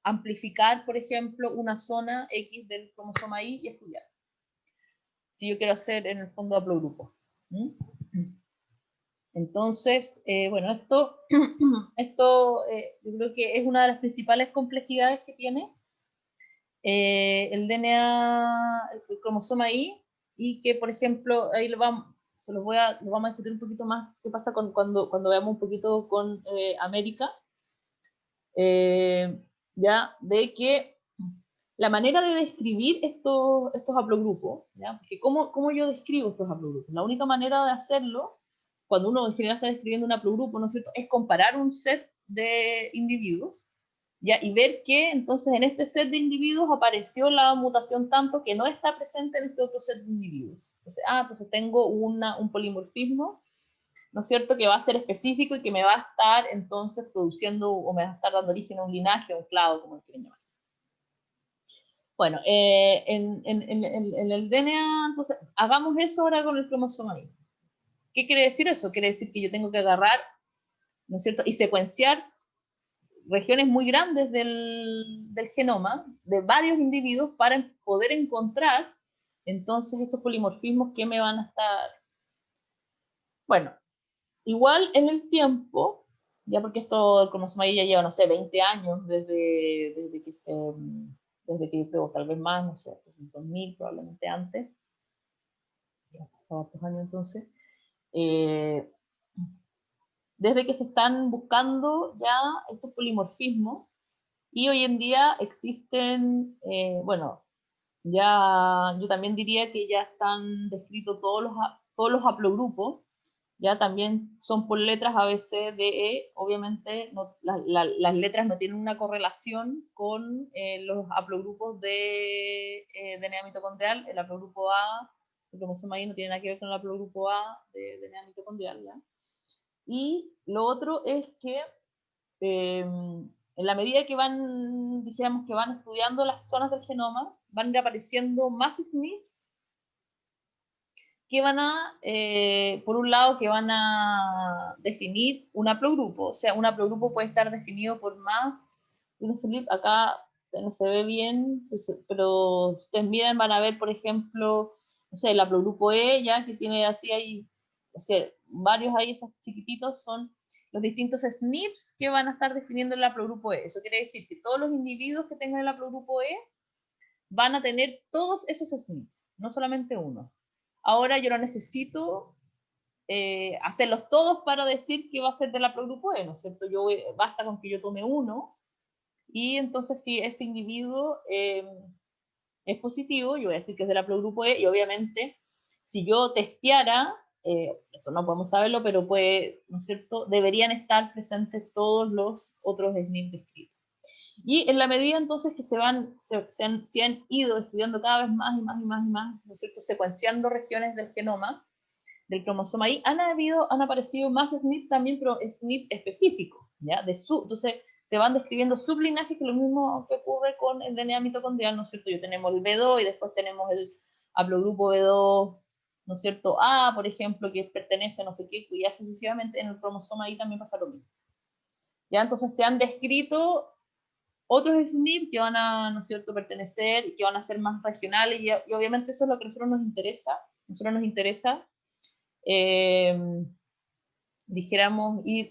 amplificar, por ejemplo, una zona X del cromosoma Y y estudiar. Si yo quiero hacer, en el fondo, haplogrupos. Entonces, bueno, esto yo creo que es una de las principales complejidades que tiene el DNA, el cromosoma Y, y que, por ejemplo, ahí lo vamos a discutir un poquito más qué pasa cuando veamos un poquito con América, ya, de que la manera de describir estos haplogrupos, ¿ya? Porque ¿cómo yo describo estos haplogrupos? La única manera de hacerlo, cuando uno en general está describiendo un haplogrupo, ¿no es cierto?, es comparar un set de individuos, ¿ya? Y ver que entonces en este set de individuos apareció la mutación tanto que no está presente en este otro set de individuos. Entonces tengo un polimorfismo, ¿no es cierto?, que va a ser específico y que me va a estar entonces produciendo, o me va a estar dando origen a un linaje, a un clado, como lo quieren llamar. Bueno, en el DNA, entonces, hagamos eso ahora con el cromosoma Y. ¿Qué quiere decir eso? Quiere decir que yo tengo que agarrar, ¿no es cierto?, y secuenciar regiones muy grandes del genoma de varios individuos para poder encontrar Entonces, estos polimorfismos, ¿qué me van a estar? Bueno, igual en el tiempo, ya porque esto el cromosoma Y ya lleva, no sé, 20 años desde que yo creo, tal vez más, no sé, 2000, probablemente antes, ya han pasado otros años entonces, eh, desde que se están buscando ya estos polimorfismos, y hoy en día existen, bueno, ya yo también diría que ya están descritos todos los haplogrupos, ya también son por letras A, B, C, D, E, obviamente no, las letras no tienen una correlación con los haplogrupos de DNA mitocondrial. El haplogrupo A, el cromosoma Y no tiene nada que ver con el haplogrupo A de DNA mitocondrial, ¿ya? Y lo otro es que en la medida que van, dijéramos que van estudiando las zonas del genoma, van a ir apareciendo más SNPs que van a, por un lado, que van a definir un haplogrupo. O sea, un haplogrupo puede estar definido por más de un SNP. Acá no se ve bien, pero si ustedes miran van a ver, por ejemplo, no sé, el haplogrupo E, ya que tiene así ahí, o sea, varios ahí, esos chiquititos son los distintos SNPs que van a estar definiendo el haplogrupo E. Eso quiere decir que todos los individuos que tengan el haplogrupo E van a tener todos esos SNPs, no solamente uno. Ahora yo no necesito hacerlos todos para decir que va a ser del haplogrupo E, ¿no es cierto? Basta con que yo tome uno, y entonces si ese individuo es positivo, yo voy a decir que es del haplogrupo E, y obviamente si yo testeara, eso no podemos saberlo, pero puede, ¿no es cierto? Deberían estar presentes todos los otros SNP descritos. Y en la medida entonces que se han ido estudiando cada vez más y más y más y más, ¿no es cierto?, secuenciando regiones del genoma, del cromosoma Y, han aparecido más SNP también, pero SNP específicos, ¿ya? Entonces se van describiendo sublinajes, que es lo mismo que ocurre con el DNA mitocondrial, ¿no es cierto? Yo tenemos el B2 y después tenemos el haplogrupo B2, ¿no es cierto? A, por ejemplo, que pertenece a no sé qué, y así sucesivamente en el cromosoma Y también pasa lo mismo. ¿Ya? Entonces se han descrito otros SNP que van a, ¿no es cierto?, pertenecer y que van a ser más regionales, y obviamente eso es lo que a nosotros nos interesa. A nosotros nos interesa, dijéramos, ir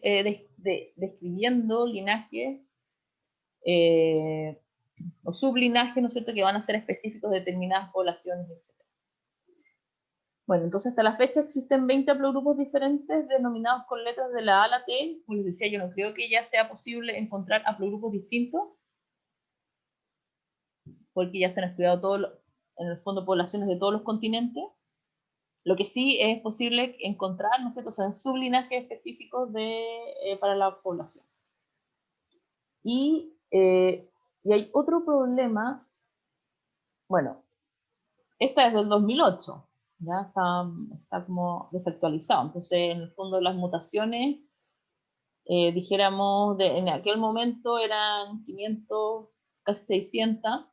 describiendo linajes o sublinajes, ¿no es cierto?, que van a ser específicos de determinadas poblaciones, etc. Bueno, entonces hasta la fecha existen 20 haplogrupos diferentes denominados con letras de la A a la T. Como les decía, yo no creo que ya sea posible encontrar haplogrupos distintos, porque ya se han estudiado en el fondo, poblaciones de todos los continentes. Lo que sí es posible encontrar, ¿no es cierto?, o sea, sublinajes específicos para la población. Y hay otro problema, bueno, esta es del 2008, ya está como desactualizado. Entonces, en el fondo, las mutaciones, dijéramos, en aquel momento eran 500, casi 600,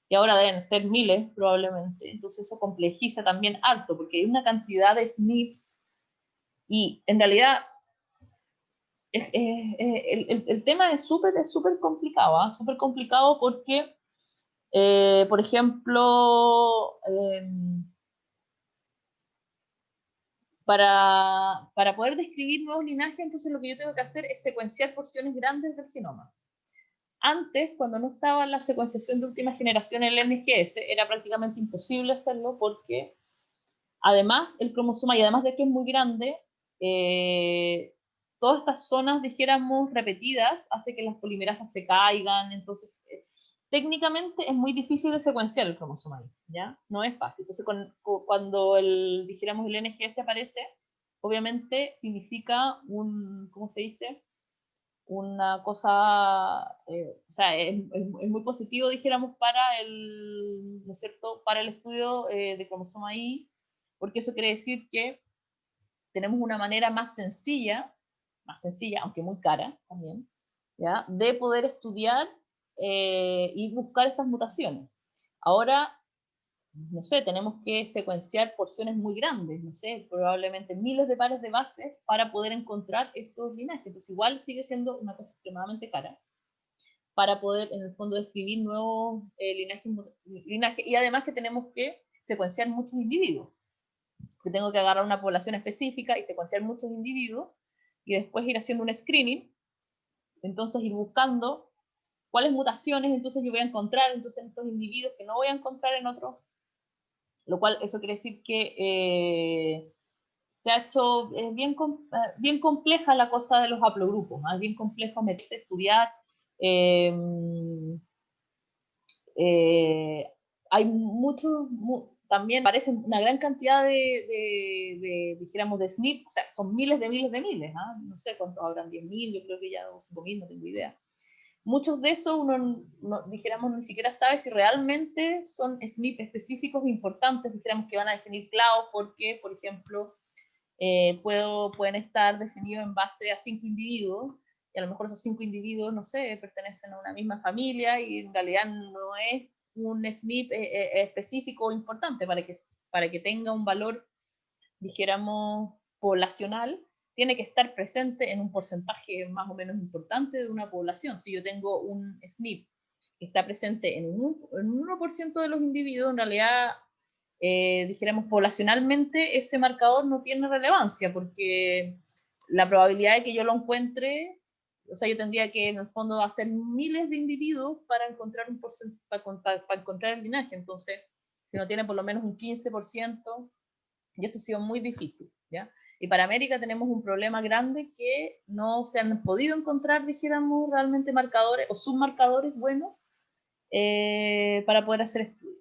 y ahora deben ser miles probablemente. Entonces eso complejiza también harto, porque hay una cantidad de SNPs, y en realidad el tema es súper complicado, ¿eh? Súper complicado porque, por ejemplo, para poder describir nuevos linajes, entonces lo que yo tengo que hacer es secuenciar porciones grandes del genoma. Antes, cuando no estaba la secuenciación de última generación en el NGS, era prácticamente imposible hacerlo, porque además el cromosoma, y además de que es muy grande, todas estas zonas, dijéramos, repetidas, hace que las polimerasas se caigan. Entonces técnicamente es muy difícil de secuenciar el cromosoma, ¿ya? No es fácil. Entonces cuando dijéramos, el NGS aparece, obviamente significa ¿cómo se dice?, una cosa, o sea, es muy positivo, dijéramos, para ¿no es cierto?, para el estudio de cromosoma Y, porque eso quiere decir que tenemos una manera más sencilla, aunque muy cara también, ¿ya?, de poder estudiar y buscar estas mutaciones. Ahora, no sé, tenemos que secuenciar porciones muy grandes, no sé, probablemente miles de pares de bases para poder encontrar estos linajes. Entonces igual sigue siendo una cosa extremadamente cara para poder, en el fondo, describir nuevos linajes, y además que tenemos que secuenciar muchos individuos, que tengo que agarrar una población específica y secuenciar muchos individuos, y después ir haciendo un screening, entonces ir buscando cuáles mutaciones entonces yo voy a encontrar entonces en estos individuos que no voy a encontrar en otros, lo cual eso quiere decir que se ha hecho bien compleja la cosa de los haplogrupos, más bien complejo meterse, estudiar. Hay también aparecen una gran cantidad dijéramos, de SNP, o sea, son miles, ¿ah? No sé cuántos habrán, 10.000, yo creo que ya 5.000, no tengo idea. Muchos de esos uno, dijéramos, ni siquiera sabe si realmente son SNP específicos e importantes, dijéramos que van a definir clavos, porque, por ejemplo, pueden estar definidos en base a 5 individuos, y a lo mejor esos 5 individuos, no sé, pertenecen a una misma familia, y en realidad no es un SNP específico o importante para que tenga un valor, dijéramos, poblacional, tiene que estar presente en un porcentaje más o menos importante de una población. Si yo tengo un SNP que está presente en un 1% de los individuos, en realidad, dijéramos, poblacionalmente, ese marcador no tiene relevancia, porque la probabilidad de que yo lo encuentre, o sea, yo tendría que, en el fondo, hacer miles de individuos para encontrar para encontrar el linaje. Entonces, si no tiene por lo menos un 15%, y eso ha sido muy difícil, ¿ya? Y para América tenemos un problema grande, que no se han podido encontrar, dijéramos, realmente marcadores o submarcadores buenos para poder hacer estudios.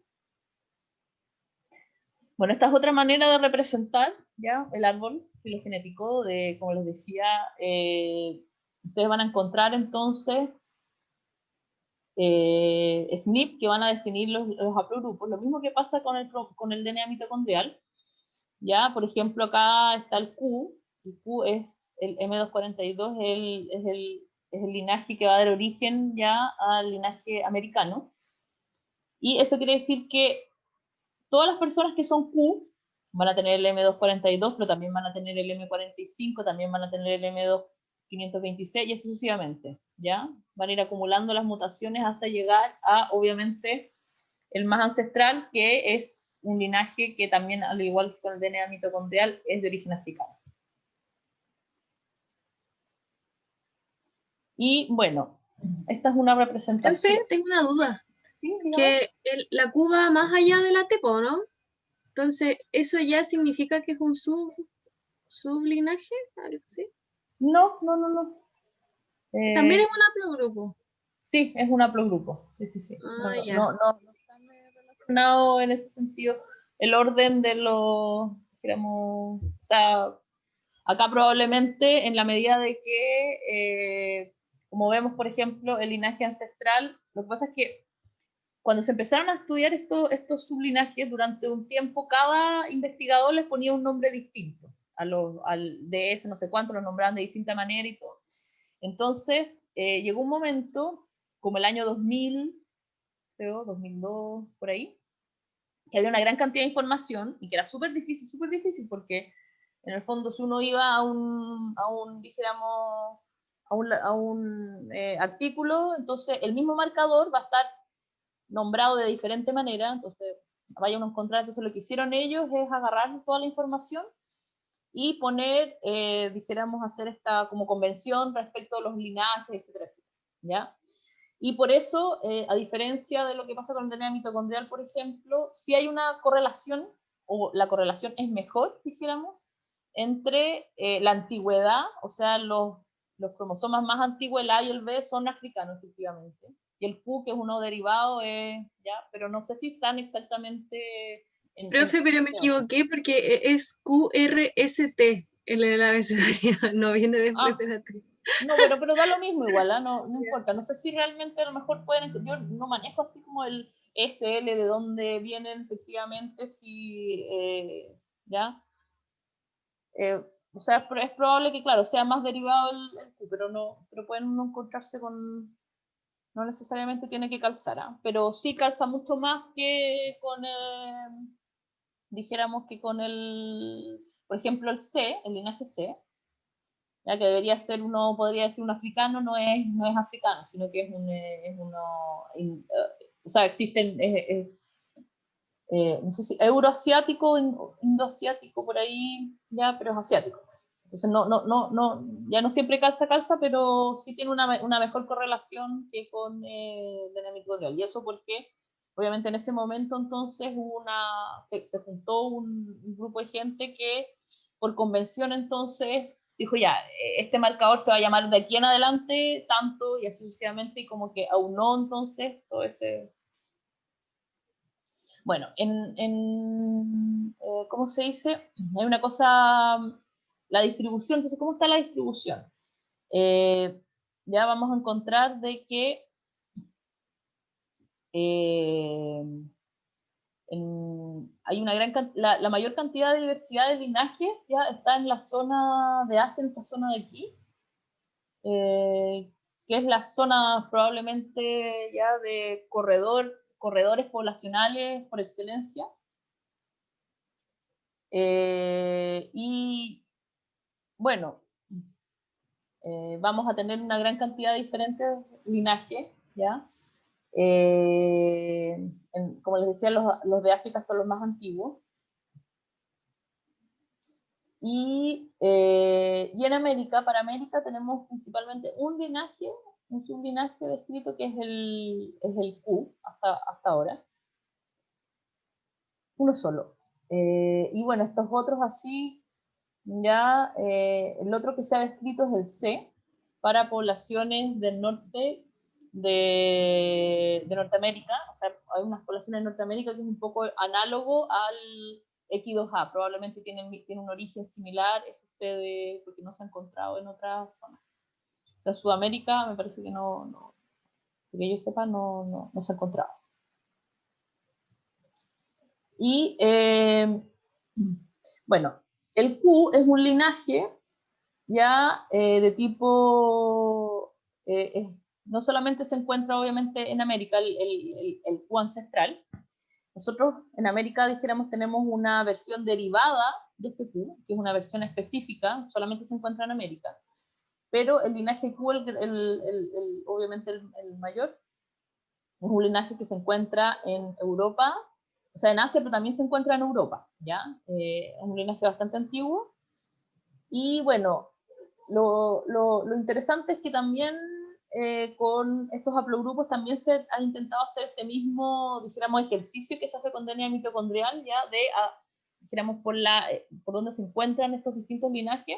Bueno, esta es otra manera de representar, ¿ya?, el árbol filogenético, como les decía, ustedes van a encontrar entonces SNP que van a definir los haplogrupos, lo mismo que pasa con el DNA mitocondrial. Ya, por ejemplo, acá está el Q es el M242, es el linaje que va a dar origen ya al linaje americano, y eso quiere decir que todas las personas que son Q van a tener el M242, pero también van a tener el M45, también van a tener el M2526, y así sucesivamente, ¿ya? Van a ir acumulando las mutaciones hasta llegar a, obviamente, el más ancestral, que es un linaje que también, al igual que con el DNA mitocondrial, es de origen africano. Y bueno, esta es una representación. Profe, tengo una duda. ¿Sí? Que la Q va más allá de la TEPO, ¿no? Entonces, ¿eso ya significa que es un sublinaje? ¿Algo así? No. También es un haplogrupo. Sí, es un haplogrupo. Sí. Ah, ya. No está relacionado en ese sentido. El orden de los, digamos, está acá probablemente en la medida de que, como vemos, por ejemplo, el linaje ancestral, lo que pasa es que cuando se empezaron a estudiar estos sublinajes, durante un tiempo cada investigador les ponía un nombre distinto. Al DS no sé cuánto lo nombraban de distinta manera y todo. Entonces, llegó un momento, como el año 2000, creo, 2002, por ahí, que había una gran cantidad de información y que era súper difícil, porque en el fondo si uno iba a un dijéramos, a un artículo, entonces el mismo marcador va a estar nombrado de diferente manera, entonces vaya uno a encontrar, entonces lo que hicieron ellos es agarrar toda la información y poner, dijéramos, hacer esta como convención respecto a los linajes, etcétera, ¿ya? Y por eso, a diferencia de lo que pasa con el DNA mitocondrial, por ejemplo, sí hay una correlación, o la correlación es mejor, dijéramos, entre la antigüedad, o sea, los cromosomas más antiguos, el A y el B, son africanos, efectivamente. Y el Q, que es uno derivado, ya, pero no sé si están exactamente Profe, pero me equivoqué porque es QRST en el abecedario, no viene después de la T. No, pero da lo mismo igual, ¿eh? No importa. No sé si realmente a lo mejor pueden, yo no manejo así como el SL, de dónde vienen efectivamente, si, ¿ya? O sea, es probable que, claro, sea más derivado el Q, pero pueden no encontrarse con, no necesariamente tiene que calzar, ¿eh? Pero sí calza mucho más que con, dijéramos que con por ejemplo, el C, el linaje C, ya que debería ser uno, podría decir un africano, no es africano, sino que es uno, o sea, existen, no sé si euroasiático, indoasiático, por ahí, ya, pero es asiático. Entonces ya no siempre calza, pero sí tiene una mejor correlación que con Denemic-Godreau. Y eso porque, obviamente, en ese momento entonces se juntó un grupo de gente que, por convención, entonces dijo ya, este marcador se va a llamar de aquí en adelante tanto y así sucesivamente, y como que aunó entonces todo ese... Bueno, ¿cómo se dice? Hay una cosa, la distribución. Entonces, ¿cómo está la distribución? Ya vamos a encontrar de que hay una la mayor cantidad de diversidad de linajes ya está en la zona de Asia, en esta zona de aquí, que es la zona probablemente ya de corredores poblacionales por excelencia. Y bueno, vamos a tener una gran cantidad de diferentes linajes, ¿ya? Como les decía, los de África son los más antiguos. Y en América, para América tenemos principalmente un sublinaje descrito que es el Q hasta ahora. Uno solo. Y bueno, estos otros así, ya el otro que se ha descrito es el C, para poblaciones del norte de Norteamérica. O sea, hay unas poblaciones de Norteamérica que es un poco análogo al X2A, probablemente tiene un origen similar, ese porque no se ha encontrado en otras zonas. O sea, Sudamérica me parece que que yo sepa, no se ha encontrado. Y bueno, el Q es un linaje ya de tipo, no solamente se encuentra obviamente en América el Q ancestral. Nosotros en América, dijéramos, tenemos una versión derivada de este Q, que es una versión específica, solamente se encuentra en América, pero el linaje Q, obviamente el mayor, es un linaje que se encuentra en Europa, o sea, en Asia, pero también se encuentra en Europa, ¿ya? Es un linaje bastante antiguo. Y bueno, lo interesante es que también con estos haplogrupos también se ha intentado hacer este mismo, dijéramos, ejercicio que se hace con DNA mitocondrial, ya dijéramos, por donde se encuentran estos distintos linajes,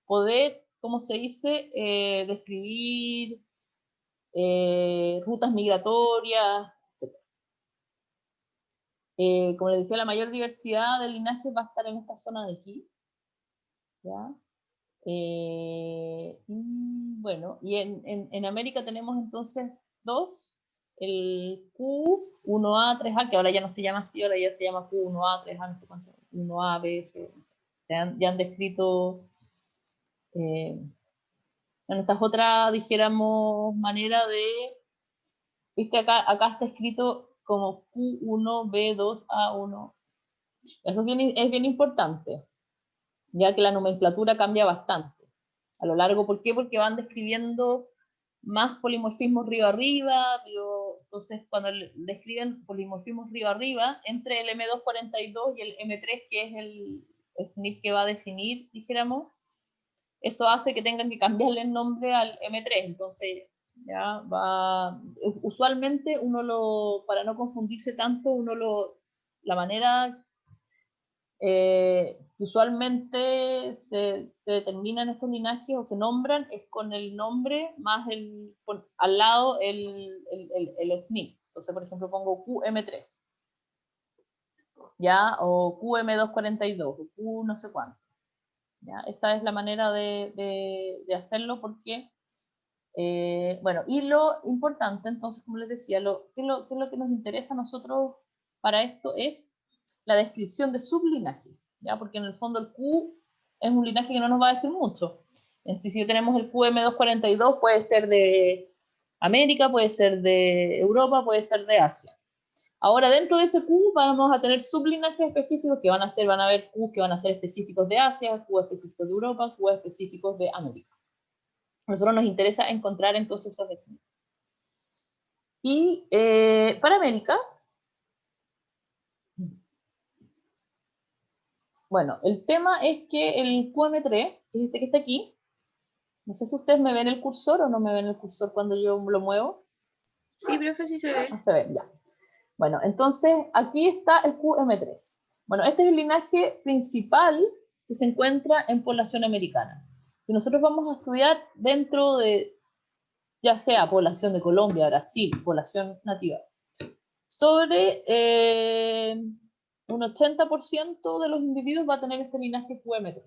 poder, como se dice, describir rutas migratorias, etc. Como les decía, la mayor diversidad de linajes va a estar en esta zona de aquí, ¿ya? Y bueno, y en América tenemos entonces dos, el Q1A, 3A, que ahora ya no se llama así, ahora ya se llama Q1A, 3A, no sé cuánto, 1A, B, C. Ya han descrito en estas otras, dijéramos, manera de, viste, acá está escrito como Q1B2A1. Eso es bien importante, ya que la nomenclatura cambia bastante a lo largo. ¿Por qué? Porque van describiendo más polimorfismos río arriba, entonces cuando describen polimorfismos río arriba, entre el M242 y el M3, que es el SNP que va a definir, dijéramos, eso hace que tengan que cambiarle el nombre al M3, entonces ya va, usualmente para no confundirse tanto, la manera usualmente se determinan estos linajes o se nombran es con el nombre más al lado el SNP. Entonces, por ejemplo, pongo QM3, ¿ya? O QM242, o Q no sé cuánto. ¿Ya? Esa es la manera de hacerlo porque, bueno, y lo importante, entonces, como les decía, ¿qué es lo que nos interesa a nosotros para esto? Es la descripción de sublinaje, ¿ya? Porque en el fondo el Q es un linaje que no nos va a decir mucho. Si tenemos el QM242, puede ser de América, puede ser de Europa, puede ser de Asia. Ahora, dentro de ese Q vamos a tener sublinajes específicos que van a haber Q que van a ser específicos de Asia, Q específicos de Europa, Q específicos de América. A nosotros nos interesa encontrar entonces esos vecinos. Y para América, Bueno, el tema es que el QM3, que es este que está aquí, no sé si ustedes me ven el cursor o no me ven el cursor cuando yo lo muevo. Sí, profe, sí se ve. Se ve, ya. Bueno, entonces aquí está el QM3. Bueno, este es el linaje principal que se encuentra en población americana. Si nosotros vamos a estudiar dentro de, ya sea población de Colombia, Brasil, población nativa, sobre un 80% de los individuos va a tener este linaje QM3.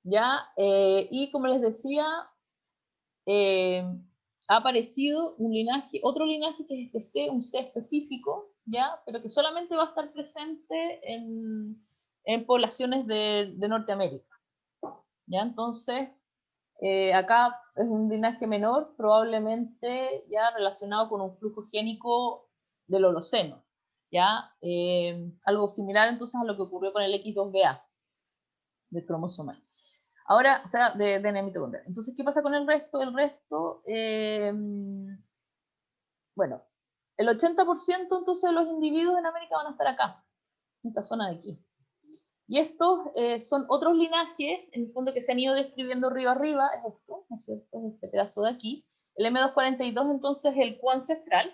¿Ya? Y como les decía, ha aparecido un linaje, otro linaje que es este C, un C específico, ¿ya? Pero que solamente va a estar presente en poblaciones de Norteamérica, ¿ya? Entonces, acá es un linaje menor, probablemente ya relacionado con un flujo génico del Holoceno, ¿ya? Algo similar entonces a lo que ocurrió con el X2BA del cromosoma. Ahora, o sea, de DNA mitocondrial. Entonces, ¿qué pasa con el resto? El resto, bueno, el 80% entonces de los individuos en América van a estar acá, en esta zona de aquí. Y estos son otros linajes, en el fondo, que se han ido describiendo río arriba, es esto, ¿no es cierto? Es este pedazo de aquí. El M242 entonces es el Q ancestral,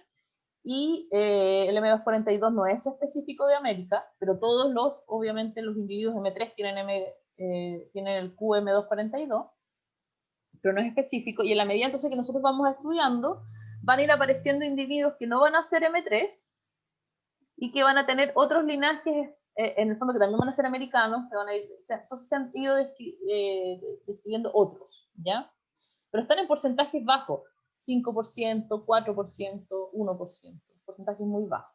y el M242 no es específico de América, pero todos los, obviamente, los individuos M3 tienen el QM242, pero no es específico, y en la medida entonces que nosotros vamos estudiando, van a ir apareciendo individuos que no van a ser M3 y que van a tener otros linajes, en el fondo que también van a ser americanos, entonces se han ido describiendo otros, ¿ya? Pero están en porcentajes bajos, 5%, 4%, 1%, porcentajes muy bajos.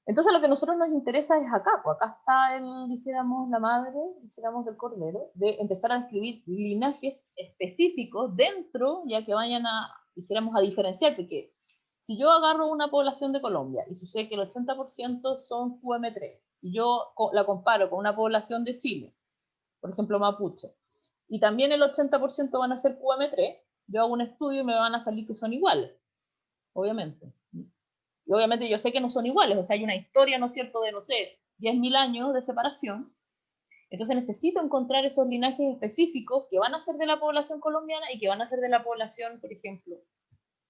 Entonces lo que a nosotros nos interesa es acá, pues acá está dijéramos, la madre, dijéramos, del cordero, de empezar a describir linajes específicos dentro, ya que vayan a, dijéramos, a diferenciar, porque si yo agarro una población de Colombia y sucede que el 80% son QM3, y yo la comparo con una población de Chile, por ejemplo mapuche, y también el 80% van a ser QM3, yo hago un estudio y me van a salir que son iguales, obviamente. Y obviamente yo sé que no son iguales, o sea, hay una historia, ¿no es cierto?, de, no sé, 10.000 años de separación. Entonces necesito encontrar esos linajes específicos que van a ser de la población colombiana y que van a ser de la población, por ejemplo,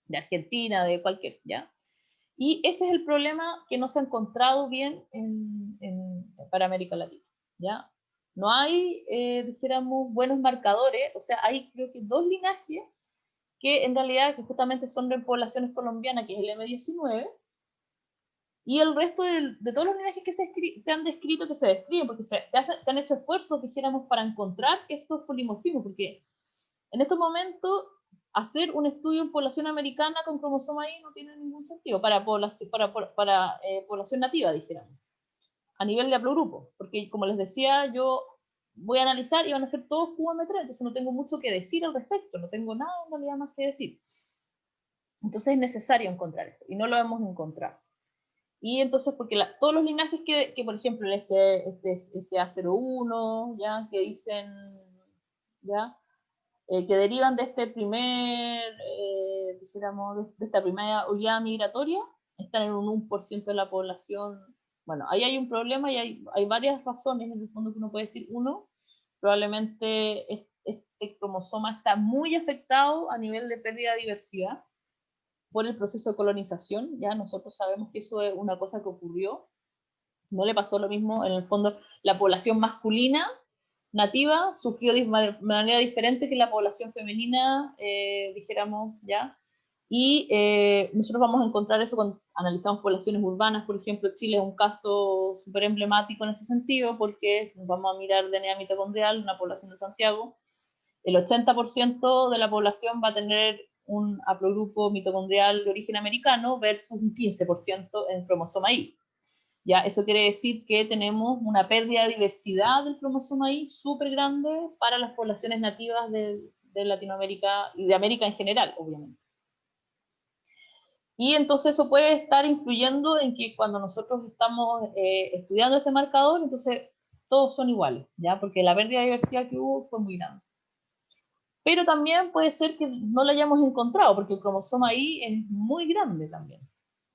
de Argentina, de cualquier, ¿ya? Y ese es el problema que no se ha encontrado bien para América Latina, ¿ya? No hay, dijéramos, buenos marcadores, o sea, hay creo que 2 linajes que en realidad que justamente son de poblaciones colombianas, que es el M19, y el resto de todos los linajes que se han descrito, que se describen, porque se han hecho esfuerzos, dijéramos, para encontrar estos polimorfismos, porque en estos momentos hacer un estudio en población americana con cromosoma Y no tiene ningún sentido para población nativa, dijéramos, a nivel de haplogrupo, porque como les decía, yo voy a analizar y van a ser todos QM3, entonces no tengo mucho que decir al respecto, no tengo nada en realidad más que decir. Entonces es necesario encontrar esto, y no lo hemos encontrado. Y entonces, porque todos los linajes que, por ejemplo, el SA01, ¿ya? Que dicen, ¿ya? Que derivan de este dijéramos, de esta primera oleada migratoria, están en un 1% de la población. Bueno, ahí hay un problema y hay varias razones en el fondo que uno puede decir. Uno, probablemente este cromosoma está muy afectado a nivel de pérdida de diversidad por el proceso de colonización. Ya nosotros sabemos que eso es una cosa que ocurrió. No le pasó lo mismo, en el fondo, la población masculina nativa sufrió de manera diferente que la población femenina, dijéramos, ¿ya? Y nosotros vamos a encontrar eso cuando analizamos poblaciones urbanas. Por ejemplo, Chile es un caso súper emblemático en ese sentido, porque si nos vamos a mirar DNA mitocondrial, una población de Santiago, el 80% de la población va a tener un haplogrupo mitocondrial de origen americano versus un 15% en cromosoma Y. Ya, eso quiere decir que tenemos una pérdida de diversidad del cromosoma Y súper grande para las poblaciones nativas de Latinoamérica y de América en general, obviamente. Y entonces eso puede estar influyendo en que cuando nosotros estamos estudiando este marcador, entonces todos son iguales, ¿ya? Porque la pérdida de diversidad que hubo fue muy grande. Pero también puede ser que no lo hayamos encontrado, porque el cromosoma Y es muy grande también.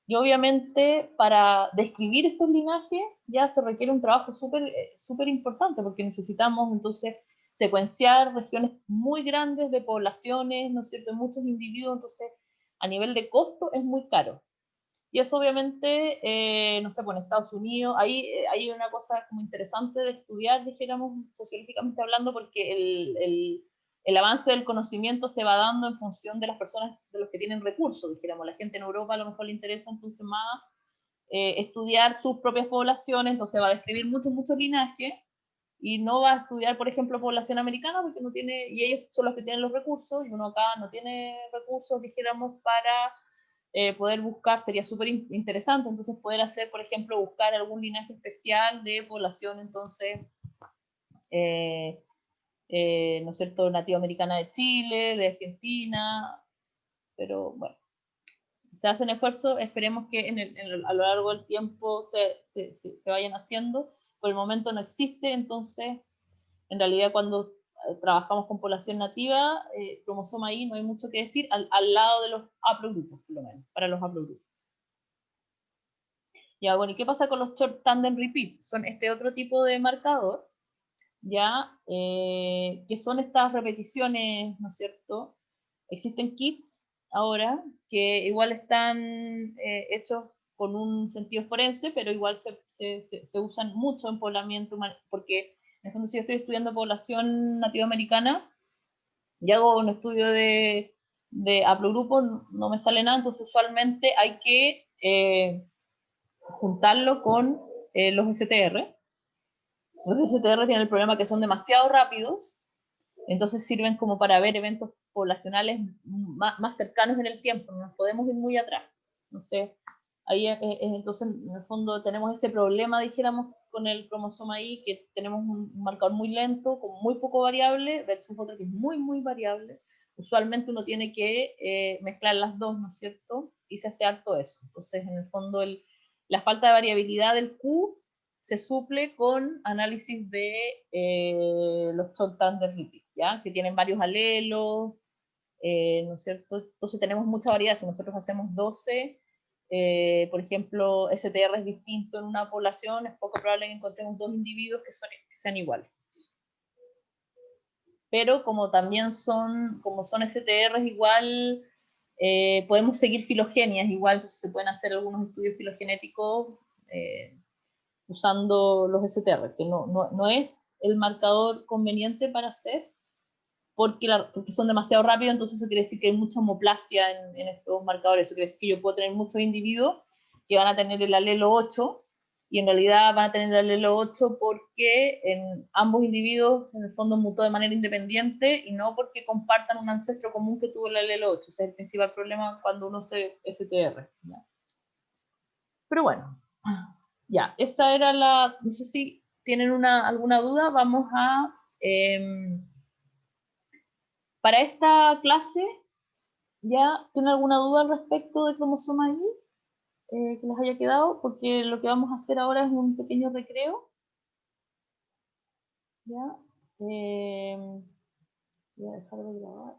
Y obviamente para describir estos linajes ya se requiere un trabajo súper importante, porque necesitamos entonces secuenciar regiones muy grandes de poblaciones, ¿no es cierto?, de muchos individuos, entonces a nivel de costo es muy caro. Y eso obviamente, no sé, pues en Estados Unidos, ahí hay una cosa como interesante de estudiar, dijéramos, sociológicamente hablando, porque el avance del conocimiento se va dando en función de las personas, de los que tienen recursos, dijéramos. La gente en Europa a lo mejor le interesa entonces más estudiar sus propias poblaciones, entonces va a describir muchos linajes, y no va a estudiar, por ejemplo, población americana, porque no tiene, y ellos son los que tienen los recursos, y uno acá no tiene recursos, dijéramos, para poder buscar, sería súper interesante, entonces poder hacer, por ejemplo, buscar algún linaje especial de población, entonces, ¿no es cierto?, nativoamericana de Chile, de Argentina, pero bueno, se hacen esfuerzos, esperemos que a lo largo del tiempo se vayan haciendo. Por el momento no existe, entonces en realidad cuando trabajamos con población nativa, cromosoma Y no hay mucho que decir al lado de los haplogrupos, por lo menos, para los haplogrupos. Ya, bueno, ¿y qué pasa con los short tandem repeat? Son este otro tipo de marcador, ya, que son estas repeticiones, ¿no es cierto? Existen kits ahora que igual están hechos con un sentido forense, pero igual se usan mucho en poblamiento humano, porque en el fondo si yo estoy estudiando población nativoamericana y hago un estudio de haplogrupo, no me sale nada, entonces usualmente hay que juntarlo con los STR. Los STR tienen el problema que son demasiado rápidos, entonces sirven como para ver eventos poblacionales más cercanos en el tiempo, no nos podemos ir muy atrás. No sé, ahí entonces en el fondo tenemos ese problema, dijéramos, con el cromosoma Y, que tenemos un marcador muy lento, con muy poco variable, versus otro que es muy variable. Usualmente uno tiene que mezclar las dos, ¿no es cierto? Y se hace harto eso. Entonces, en el fondo, la falta de variabilidad del Q se suple con análisis de los short tandem repeat, ¿ya? Que tienen varios alelos, ¿no es cierto? Entonces tenemos mucha variedad. Si nosotros hacemos 12, por ejemplo, STR es distinto en una población, es poco probable que encontremos dos individuos que sean iguales. Pero como también son STRs igual, podemos seguir filogenias igual, entonces se pueden hacer algunos estudios filogenéticos usando los STR, que no es el marcador conveniente para hacer, porque son demasiado rápidos, entonces eso quiere decir que hay mucha homoplasia en estos marcadores. Eso quiere decir que yo puedo tener muchos individuos que van a tener el alelo 8, y en realidad van a tener el alelo 8 porque en ambos individuos en el fondo mutó de manera independiente y no porque compartan un ancestro común que tuvo el alelo 8. Ese es el principal problema cuando uno se STR. ¿Ya? Pero bueno, ya, esa era no sé si tienen alguna duda, vamos a... para esta clase, ¿ya tienen alguna duda al respecto de cromosoma Y que les haya quedado? Porque lo que vamos a hacer ahora es un pequeño recreo. ¿Ya? Voy a dejar de grabar.